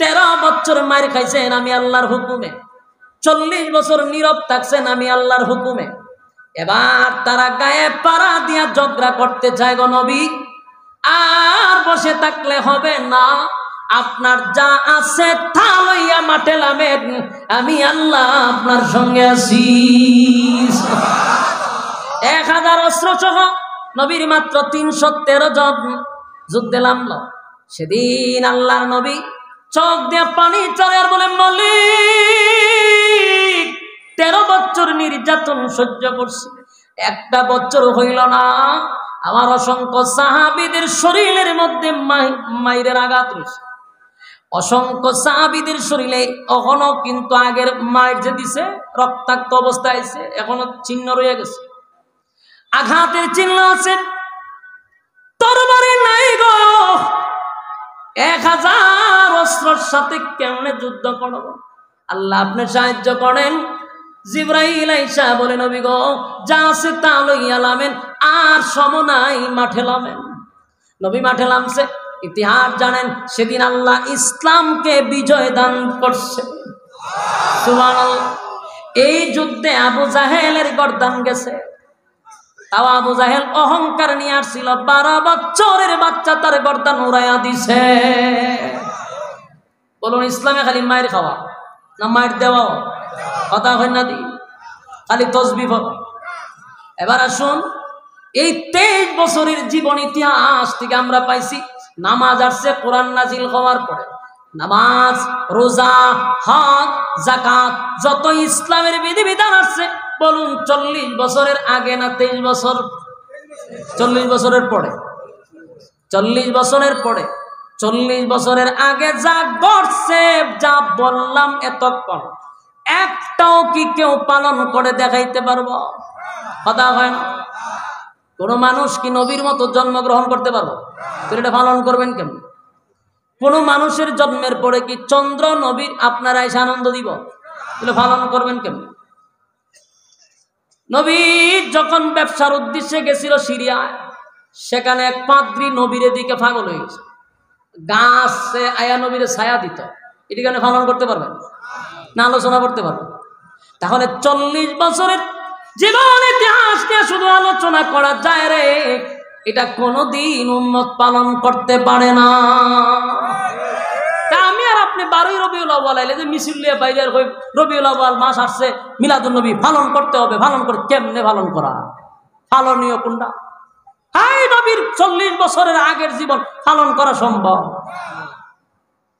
13 বছর মার খাইছেন আমি আল্লাহর হুকুমে, 40 বছর নীরব থাকছেন আমি আল্লাহর হুকুমে। এবার তারা গায়ে পাড়া দিয়া ঝগড়া করতে চায় গো নবী। আর বসে থাকলে হবে না, আপনার যা আছে তা লইয়া মাঠে নামেন, আমি আল্লাহ আপনার সঙ্গে আছি। 1000 অস্ত্র সহ নবীর মাত্র 313 জন যুদ্ধে নামল। সেদিন আল্লাহর নবী চোখ দিয়ে পানি চলে আর বলে, মালিক 13 বছর নির্যাতন সহ্য করছি, 1টা বছর হইল না, আমার অসংখ্য সাহাবীদের শরীরের মধ্যে মাইরের আঘাত রয়েছে। অসংখ্য সাহাবীদের শরীরে এখনো কিন্তু আগের মায়ের যে দিছে রক্তাক্ত অবস্থায় আছে, এখনো চিহ্ন রয়ে গেছে, আঘাতের চিহ্ন আছে। তরবারি নাই গো, 1000 অস্ত্রের সাথে কেমনে যুদ্ধ করব? আল্লাহ আপনি সাহায্য করেন। জিবরাইল আইসা বলে, নবী গো যা আছে তা লইয়া নামেন, আর সময় নাই, মাঠে নামেন। নবী মাঠে নামছে। ইতিহাস জানেন, সেদিন আল্লাহ ইসলামকে বিজয় দান করছে। সুবহানাল্লাহ। এই যুদ্ধে আবু জাহেলের গর্দান গেছে। তাও আবু জাহেল অহংকার নিয়ে আসছিল, 12 বছরের বাচ্চা তার গর্দান উড়াইয়া দিছে। বলুন, ইসলামে খালি মায়ের খাওয়া না মায়ের দেওয়াও? কথা হয় না, দি খালি তসবিহ। এবার আসুন, এই 23 বছরের জীবন ইতিহাস থেকে আমরা পাইছি নামাজ আসছে কোরআন নাজিল হওয়ার পরে। নামাজ, রোজা, হজ, যাকাত, যত ইসলামের বিধিবিধান আসছে, বলুন 40 বছরের আগে না 23 বছর? 40 বছরের পরে। 40 বছরের পরে, 40 বছরের আগে যা ঘটছে, যা বললাম এতক্ষণ, একটাও কি কেউ পালন করে দেখাইতে পারবো? কথা হয় না। কোন মানুষ কি নবীর মতো জন্মগ্রহণ করতে পারবো? এটা পালন করবেন কেমন? কোন মানুষের জন্মের পরে কি চন্দ্র নবীর আপনারা এসে আনন্দ দিব? তাহলে পালন করবেন কেমন? নবী যখন ব্যবসার উদ্দেশ্যে গেছিল সিরিয়ায়, সেখানে এক পাদ্রী নবীর দিকে পাগল হয়ে গেছে, গাছে আয়া নবীর ছায়া দিত। এটি কেন পালন করতে পারবেন না? আলোচনা করতে পারবেন? তাহলে 40 বছরের জীবন ইতিহাস নিয়ে শুধু আলোচনা করা যায় রে, এটা কোনদিন উম্মত পালন করতে পারে না। তা আমি আর আপনি 12ই রবিউল আউয়াল আইলে যে মিছিল নিয়ে বাইরে রবিউল আউয়াল মাস আসছে, মিলাদুন নবী পালন করতে হবে, পালন করে কেমনে পালন করা? পালনীয় কোনটা? এই নবীর 40 বছরের আগের জীবন পালন করা সম্ভব?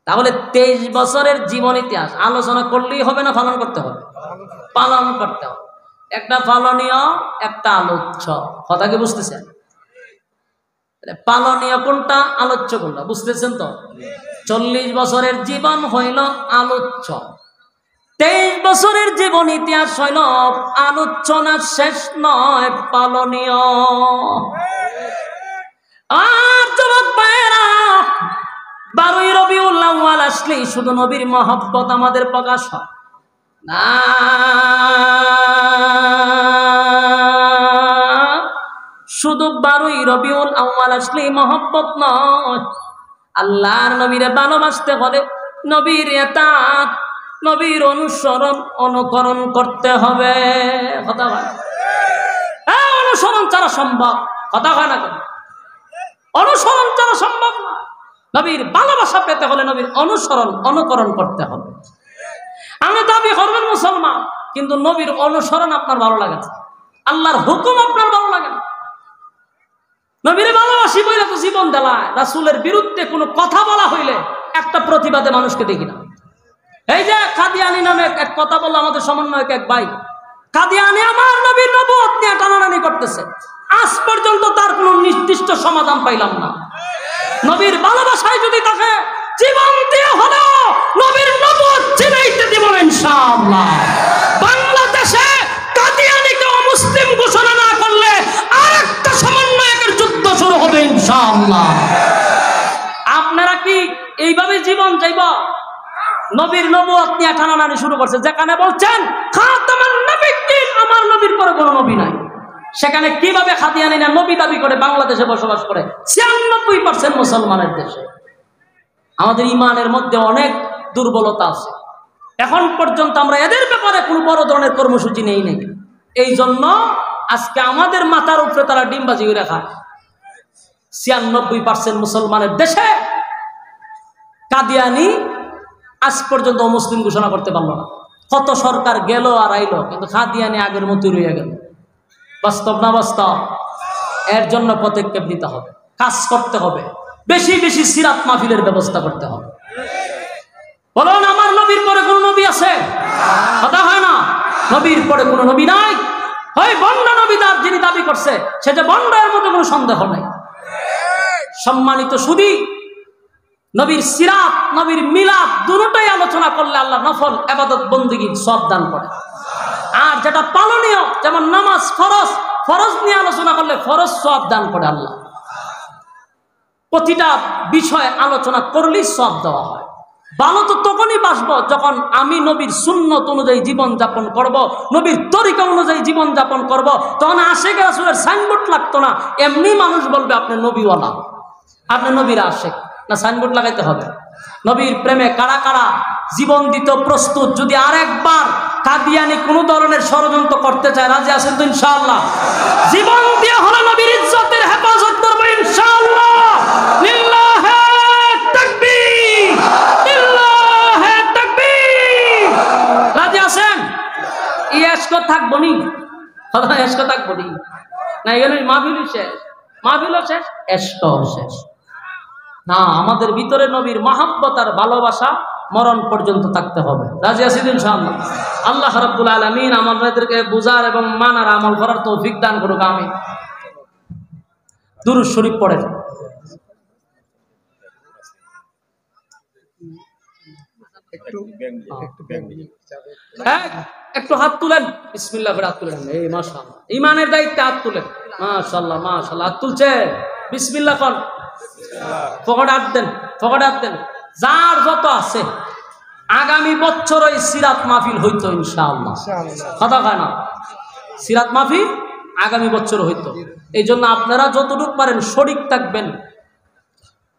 তাহলে 23 বছরের জীবন ইতিহাস আলোচনা করলেই হবে না, পালন করতে হবে? পালন করতে হবে। একটা পালনীয়, একটা আলোচ্য। কথা কি বুঝতেছেন? পালনীয় কোনটা, আলোচ্য কোনটা, বুঝতেছেন তো? 40 বছরের জীবন হইল আলোচ্য, 23 বছরের জীবন ইতিহাস হইল আলোচনা, শেষ নয়, পালনীয়। আর যুবক ভাইয়েরা, 12ই রবিউল আউয়াল আসলেই শুধু নবীর মহব্বত আমাদের প্রকাশ হয় না, শুধু 12ই রবিউল আউয়াল আসলেই মহব্বত নয়, আল্লাহর নবীরে ভালোবাসতে হলে নবীর ইতাআত, নবীর অনুসরণ, অনুকরণ করতে হবে। কথা হয় অনুসরণ ছাড়া সম্ভব? কথা হয় না কেন? অনুসরণ ছাড়া সম্ভব না। নবীর ভালোবাসা পেতে হলে নবীর অনুসরণ, অনুকরণ করতে হবে। আমি দাবি করবেন মুসলমান, কিন্তু নবীর অনুসরণ আপনার ভালো লাগে না, আল্লাহর হুকুম আপনার ভালো লাগে না। নবীর ভালোবাসি বলে তো জীবন দেলায়। রাসূলের বিরুদ্ধে কোনো কথা বলা হইলে একটা প্রতিবাদে মানুষকে দেখি না। এই যে কাদিয়ানী নামে এক কথা বললো আমাদের সমন্বয়ক এক ভাই, কাদিয়ানী আমার নবীর নবুয়ত নিয়ে টানাটানি করতেছে, আজ পর্যন্ত তার কোনো নির্দিষ্ট সমাধান পাইলাম না। নবীর ভালোবাসায় যদি তাকে জীবন দিয়ে হলেও নবীর নবুয়ত চিনাইতে দিব না ইনশাআল্লাহ। বাংলাদেশে কাদিয়ানীকে অমুসলিম ঘোষণা না করলে আরেকটা সমন্বয়কের যুদ্ধ শুরু হবে ইনশাআল্লাহ। আপনারা কি এইভাবে জীবন চাইব? নবীর নবুয়ত নিয়ে টানাটানি শুরু করছে, যেখানে বলছেন খাতামান নবিয়্যিন, আমার নবীর পরে কোনো নবী নাই, সেখানে কিভাবে কাদিয়ানীরা নবী দাবি করে বাংলাদেশে বসবাস করে 96% মুসলমানের দেশে? আমাদের ইমানের মধ্যে অনেক দুর্বলতা আছে। এখন পর্যন্ত আমরা এদের ব্যাপারে কোনো বড় ধরনের কর্মসূচি নেই নাই। এই জন্য আজকে আমাদের মাথার উপরে তারা ডিমবাজি করে রাখা। 96% মুসলমানের দেশে কাদিয়ানী আজ পর্যন্ত মুসলিম ঘোষণা করতে পারলো না। কত সরকার গেল আর আইলো, কিন্তু কাদিয়ানী আগের মতোই রয়ে গেল। বাস্তব না বাস্তব? এর জন্য পদক্ষেপ নিতে হবে, কাজ করতে হবে, বেশি বেশি সিরাত মাহফিলের ব্যবস্থা করতে হবে। বলুন, আমার নবীর পরে কোন নবী আছে? কথা হয় না, নবীর পরে কোন নবী নাই। ওই বন্ড নবীদার যিনি দাবি করছে, সে যে বন্ড, এর মধ্যে কোনো সন্দেহ নাই। সম্মানিত সুধী, নবীর সিরাত, নবীর মিলাদ দুটোই আলোচনা করলে আল্লাহ নফল ইবাদত বন্দেগীর সওয়াব দান করে। আর যেটা পালনীয়, যেমন নামাজ, ফরজ, ফরজ নিয়ে আলোচনা করলে ফরজ সওয়াব দান করে আল্লাহ। প্রতিটা বিষয়ে আলোচনা করলেই সওয়াব দেওয়া হয়। ভালো তো তখনই বাসবো যখন আমি নবীর সুন্নত অনুযায়ী জীবন যাপন করব, নবীর তরিকা অনুযায়ী জীবন যাপন করব। তখন আশিক রাসূলের সাইনবোর্ড লাগতো না, এমনি মানুষ বলবে আপনি নবীওয়ালা, আপনি নবীর আশিক। না সাইনবোর্ড লাগাইতে হবে? নবীর প্রেমে কারা কারা জীবন দিতে প্রস্তুত? যদি আরেকবার কাদিয়ানী কোনো ধরনের ষড়যন্ত্র করতে চায়, রাজি আছেন তো ইনশাআল্লাহ? জীবন দিয়ে হলো নবীর ইজ্জতের হেফাজত করবো ইনশাআল্লাহ। লিল্লাহে তাকবীর, লিল্লাহে তাকবীর। রাজি আছেন? এসকো থাকবো নি, কথা এসকো থাকবো নি না, এগুলো মাহফিল শেষ, মাহফিল শেষ, এসকো শেষ না। আমাদের ভিতরে নবীর মহব্বত আর ভালোবাসা মরণ পর্যন্ত থাকতে হবে। রাজি আছি ইনশাআল্লাহ? আল্লাহ রাব্বুল আলামিন আমাদেরকে বুঝার এবং মানার আমল করার তৌফিক দান করুক, আমিন। দুরূদ শরীফ পড়েন। একটু হাত তুলেন, বিসমিল্লাহ করে হাত তুলেন। এই মাশাআল্লাহ, ঈমানের দায়িত্বে হাত তুলেন। মাশাআল্লাহ, মাশাআল্লাহ, হাত তুলছে, বিসমিল্লাহ কোন, পকেটে হাত দেন, পকেটে হাত দেন। যার যত আছে আগামী বছর ওই সিরাত মাহফিল হইতো ইনশাআল্লাহ। কথা কয় না? সিরাত মাহফিল আগামী বছর হইতো। এই জন্য আপনারা যতটুকু পারেন শরীক থাকবেন,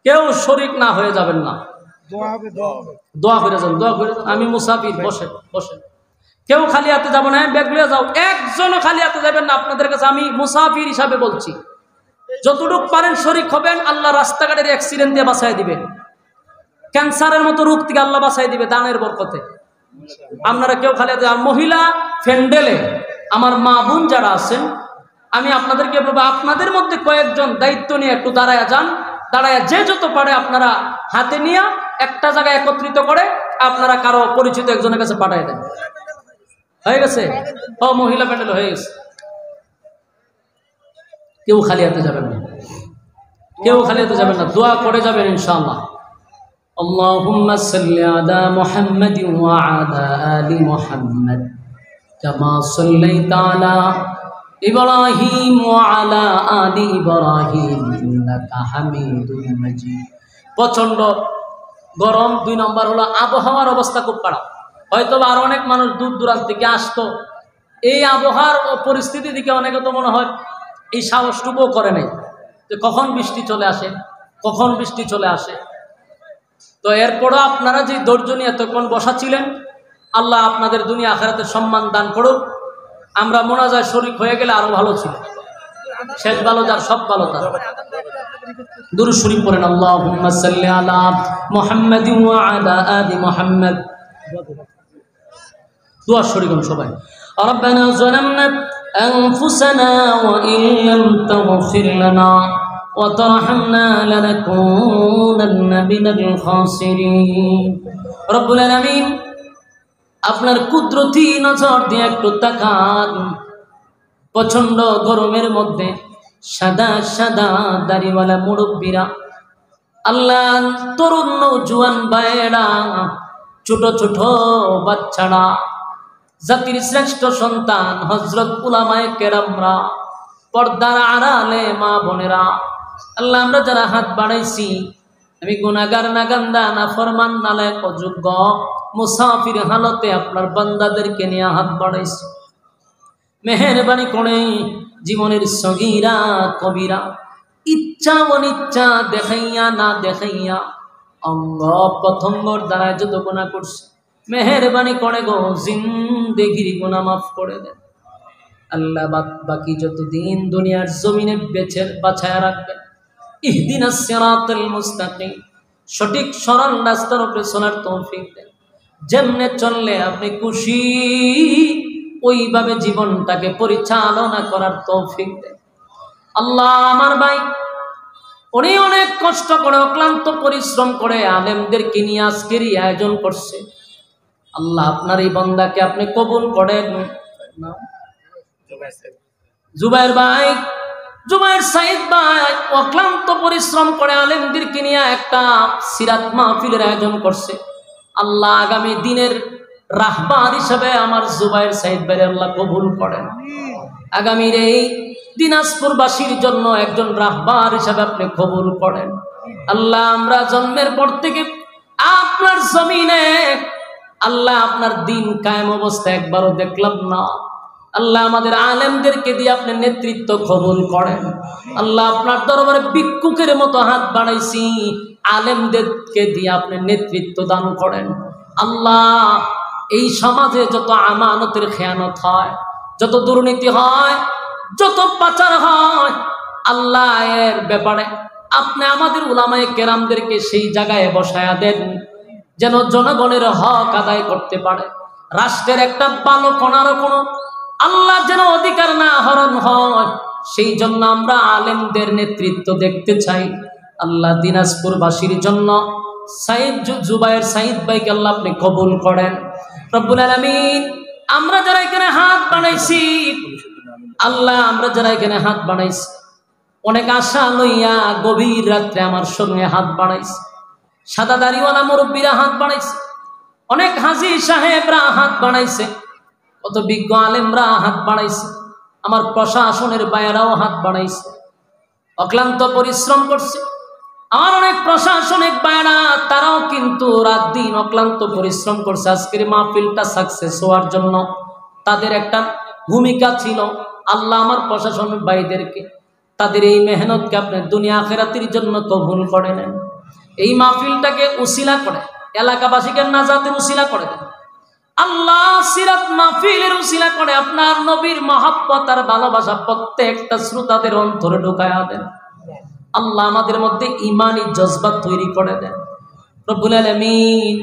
কেউ শরীক না হয়ে যাবেন না। দোয়া করে যান, দোয়া করে যান। আমি মুসাফির, বসেন বসেন। কেউ খালি হাতে যাবো না, ব্যাগ লিয়ে যাও। একজনও খালি হাতে যাবেন না। আপনাদের কাছে আমি মুসাফির হিসাবে বলছি, যতটুকু পারেন শরীক হবেন। আল্লাহ রাস্তাঘাটের অ্যাক্সিডেন্ট দিয়ে বাঁচাই দিবেন, ক্যান্সারের মতো রোগ থেকে আল্লাহ বাঁচাই দিবে দানের বরকতে। আপনারা কেউ খালি হাতে। আর মহিলা ফ্যান্ডেলে আমার মা বোন যারা আছেন, আমি আপনাদেরকে বলবো, আপনাদের মধ্যে কয়েকজন দায়িত্ব নিয়ে একটু দাঁড়ায়া যান, দাঁড়ায়া যে যত পারে আপনারা হাতে নিয়ে একটা জায়গায় একত্রিত করে আপনারা কারো পরিচিত একজনের কাছে পাঠিয়ে দেন। হয়ে গেছে? ও মহিলা প্যান্ডেল হয়ে গেছে। কেউ খালি হাতে যাবেন না, কেউ খালি হাতে যাবেন না, দোয়া করে যাবেন ইনশাআল্লাহ। আল্লাহুম্মা সাল্লি আলা মুহাম্মাদিন ওয়া আলা আলি মুহাম্মাদ কামা সাল্লাইতা আলা ইব্রাহিম ওয়া আলা আলি ইব্রাহিম ইন্নাকা হামিদুম মাজিদ। প্রচন্ড গরম। 2 নম্বর হলো আবহাওয়ার অবস্থা খুব খারাপ। হয়তো আর অনেক মানুষ দূর দূরান্ত থেকে আসতো, এই আবহাওয়ার পরিস্থিতি দিকে অনেকে তো মনে হয় এই সাহসটুকুও করে নাই যে কখন বৃষ্টি চলে আসে, কখন বৃষ্টি চলে আসে। তো এরপরও আপনারা যে ধৈর্য নিয়ে এতক্ষণ বসা ছিলেন, আল্লাহ আপনাদের দুনিয়া আখিরাতে সম্মান দান করুক। আমরা মোনাজায় শরীক হয়ে গেলে আরো ভালো ছিল। শেষ ভালো যার, সব ভালো তার। দুরূদ শরীফ পড়েন, আল্লাহুম্মা সাল্লি আলা মুহাম্মাদিন ওয়া আলা আলি মুহাম্মাদ। দোয়া শরীক হন সবাই। রব্বানা যালামনা আনফুসানা ওয়া ইন লাম তাগফির লানা ওয়া তারহামনা লানাকুনান্না মিনাল খাসিরিন। রব্বুল আলামিন, আপনার কুদরতি নজর দিয়ে একটু তাকান। প্রচন্ড গরমের মধ্যে সাদা সাদা দাড়িওয়ালা মুরব্বীরা, আল্লাহ তরুণ নওজোয়ান ভাইয়েরা, ছোট ছোট বাচ্চারা, জাতির শ্রেষ্ঠ সন্তান হযরত উলামায়ে কেরামরা, পর্দার আড়ালে মা বোনেরা, আল্লাহ আমরা যারা হাত বাড়াইছি, আমি গুনাহগার নাগান্দা নাফরমান নালায়েক অযোগ্য মুসাফির হালতে আপনার বান্দাদেরকে নিয়ে হাত বাড়াইছি। মেহেরবানি করে জীবনের সগীরা কবিরা, ইচ্ছা অনিচ্ছা দেখাইয়া না দেখাইয়া, অঙ্গ প্রত্যঙ্গর দ্বারা যত গুনাহ করছে, মেহেরবানি করে গো জিন্দেগির গুনাহ মাফ করে দেন আল্লাহ। বাকি যতদিন দুনিয়ার জমিনে বাছায়া রাখবেন, ইহদিনাস সিরাতাল মুস্তাকিম, সঠিক সরল রাস্তার উপরে চলার তৌফিক দেন। যেমনে চললে আপনি খুশি, ওইভাবে জীবনটাকে পরিচালনা করার তৌফিক দেন আল্লাহ। আমার ভাই, উনি অনেক কষ্ট করে অক্লান্ত পরিশ্রম করে আলেমদেরকে নিয়ে আজকের এই আয়োজন করছে। আল্লাহ আপনার এই বান্দাকে আপনি কবুল করেন। জুবাইর ভাই, জুবাইর সাইদ ভাই অক্লান্ত পরিশ্রম করে আলেমদেরকে নিয়ে একটা সিরাত মাহফিলের আয়োজন করছে। আল্লাহ আগামী দিনের রাহবার হিসাবে আমার জুবাইর সাইদ ভাই আল্লাহ কবুল করেন। আগামীর এই দিনাজপুরবাসীর জন্য একজন রাহবার হিসাবে আপনি কবুল করেন আল্লাহ। আমরা জন্মের পর থেকে আপনার জমিনে আল্লাহ আপনার দিন কায়েম অবস্থা একবারও দেখলাম না। আল্লাহ আমাদের আলেমদেরকে দিয়ে আপনি নেতৃত্ব কবুল করেন আল্লাহ। আপনার দরবারে ভিক্ষুকের মতো হাত বাড়াইছি, আলেমদেরকে দিয়ে আপনি নেতৃত্ব দান করেন আল্লাহ। এই সমাজে যত আমানতের খেয়ানত হয়, যত দুর্নীতি হয়, যত পাচার হয়, আল্লাহ এর ব্যাপারে আপনি আমাদের উলামায়ে কেরামদেরকে সেই জায়গায় বসায়া দেন, যেন জনগণের হক আদায় করতে পারে। রাষ্ট্রের একটা ভালো কোনারও কোনো আল্লাহ যেন অধিকার না হরণ হয়, সেই জন্য আমরা আলেমদের নেতৃত্ব দেখতে চাই আল্লাহ। দিনাজপুরবাসীর জন্য জুবাইর সাইদ ভাইকে আল্লাহ আপনি কবুল করেন রব্বুল আলামিন। আমরা যারা এখানে হাত বানাইছি আল্লাহ, আমরা যারা এখানে হাত বানাইছি, অনেক আশা লইয়া গভীর রাত্রে আমার সঙ্গে হাত বাড়াইছে, সাদা দাড়িওয়ালা মুরব্বীরা হাত বাড়াইছে, অনেক হাজী সাহেবরা হাত বাড়াইছে, কত বিজ্ঞ আলেমরা হাত বাড়াইছে, আমার প্রশাসনের বাইরাও হাত বাড়াইছে, অক্লান্ত পরিশ্রম করছে। আমার অনেক প্রশাসনিক বাইরা তারাও কিন্তু রাত দিন অক্লান্ত পরিশ্রম করছে আজকের মাহফিলটা সাকসেস হওয়ার জন্য। তাদের একটা ভূমিকা ছিল। আল্লাহ আমার প্রশাসনের ভাইদেরকে, তাদের এই মেহনতকে আপনি দুনিয়া আখিরাতের জন্য কবুল করে নেন। এই মাহফিলটাকে উসিলা করে এলাকাবাসীকে নাজাতের উসিলা করে দেন আল্লাহ। সিরাত মাহফিলের উসিলা করে আপনার নবীর মহব্বত আর ভালোবাসা প্রত্যেকটা শ্রোতাদের অন্তরে ঢুকায়া দেন আল্লাহ। আমাদের মধ্যে ঈমানি জজবা তৈরি করে দেন রব্বুল আলামিন।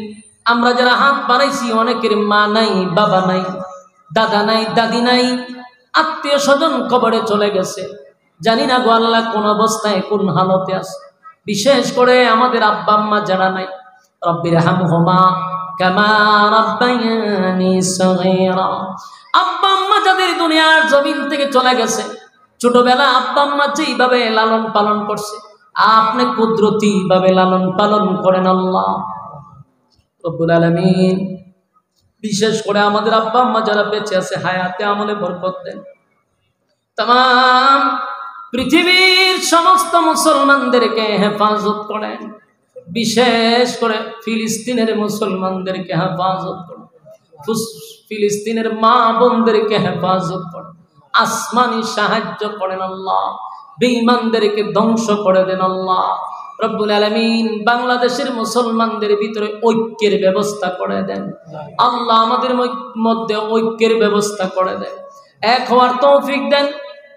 আমরা যারা হাত বাড়াইছি, অনেকের মা নাই, বাবা নাই, দাদা নাই, দাদি নাই, আত্মীয় স্বজন কবরে চলে গেছে, জানি না গো আল্লাহ কোন অবস্থায় কোন হালতে আছে। বিশেষ করে আমাদের আব্বা আম্মা যারা নাই, রব্বিরহামহুমা কামা রাব্বায়ানি সগীরা, আব্বা আম্মা যাদের দুনিয়ার জমিন থেকে চলে গেছে, ছোটবেলা আব্বা আম্মা যেইভাবে লালন পালন করছে, আপনি কুদরতি ভাবে লালন পালন করেন আল্লাহ রব্বুল আলামিন। বিশেষ করে আমাদের আব্বা আম্মা যারা বেঁচে আছে, হায়াতে আমলে বরকত দেন। तमाम পৃথিবীর সমস্ত মুসলমানদেরকে হেফাজত করেন, বিশেষ করে ফিলিস্তিনের মুসলমানদেরকে হেফাজত করেন, ফিলিস্তিনের মা বোনদেরকে হেফাজত করেন, আসমানি সাহায্য করেন আল্লাহ, বেঈমানদেরকে ধ্বংস করে দেন আল্লাহ রব্বুল আলামিন। বাংলাদেশের মুসলমানদের ভিতরে ঐক্যের ব্যবস্থা করে দেন আল্লাহ, আমাদের মধ্যে ঐক্যের ব্যবস্থা করে দেন, এক হওয়ার তৌফিক দেন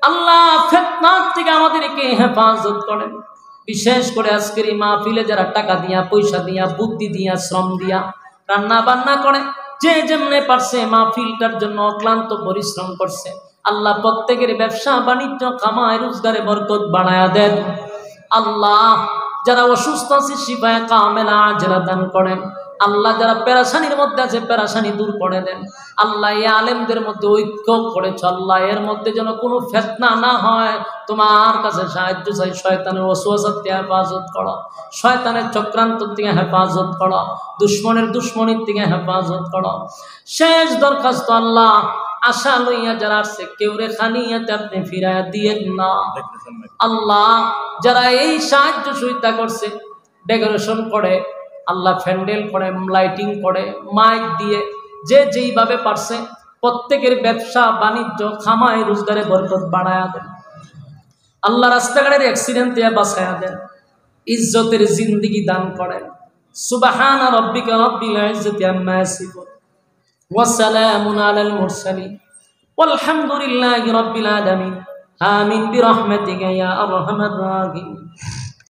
আল্লাহ। ফিতনার থেকে আমাদেরকে হেফাজত করেন। বিশেষ করে আজকের এই মাহফিলে যারা টাকা দিয়া, পয়সা দিয়া, বুদ্ধি দিয়া, শ্রম দিয়া রান্না বান্না করে, যে যেমনে পারছে মাহফিলটার জন্য অক্লান্ত পরিশ্রম করছে, আল্লাহ প্রত্যেকের ব্যবসা বাণিজ্য কামাই রোজগারে বরকত বাড়ায়া দেন আল্লাহ। যারা অসুস্থ আছে শিফায়ে কামেলা আজরা দান করেন আল্লাহ। যারা পেরেশানির মধ্যে আছে পেরেশানি দূর করে দেন আল্লাহ। এই আলেমদের মধ্যে ঐক্য করেছ আল্লাহ, এর মধ্যে যেন কোনো ফিতনা না হয়। তোমার কাছে সাহায্য চাই, শয়তানের ওয়াসওয়াসা থেকে হেফাজত করো, শয়তানের চক্রান্ত থেকে হেফাজত করো, দুশ্মনের দুশ্মনির থেকে হেফাজত করো। শেষ দরখাস্ত আল্লাহ, আশা লইয়া যারা আসছে কেউ রে খানিয়াতে আপনি ফিরাইয়া দিয়েন না আল্লাহ। যারা এই সাহায্য সহায়তা করছে, ডেকোরেশন করে আল্লাহ, প্যান্ডেল করে, লাইটিং করে, মাইক দিয়ে, যে যেইভাবে পারছে প্রত্যেকের ব্যবসা বাণিজ্য খামাই রোজগারে বরকত বাড়ায়া দেন আল্লাহ। রাস্তাঘাটের অ্যাক্সিডেন্ট থেকে বাঁচায়া দেন, ইজ্জতের জিন্দেগি দান করেন। সুবহান রাব্বিকা রাব্বিল ইজ্জাতি আম্মা ইয়াসিফুন ওয়া সালামুন আলাল মুরসালিন ওয়ালহামদুলিল্লাহি রাব্বিল আলামিন। আমিন বিরহমাতিকা ইয়া আরহামার রাহিমিন।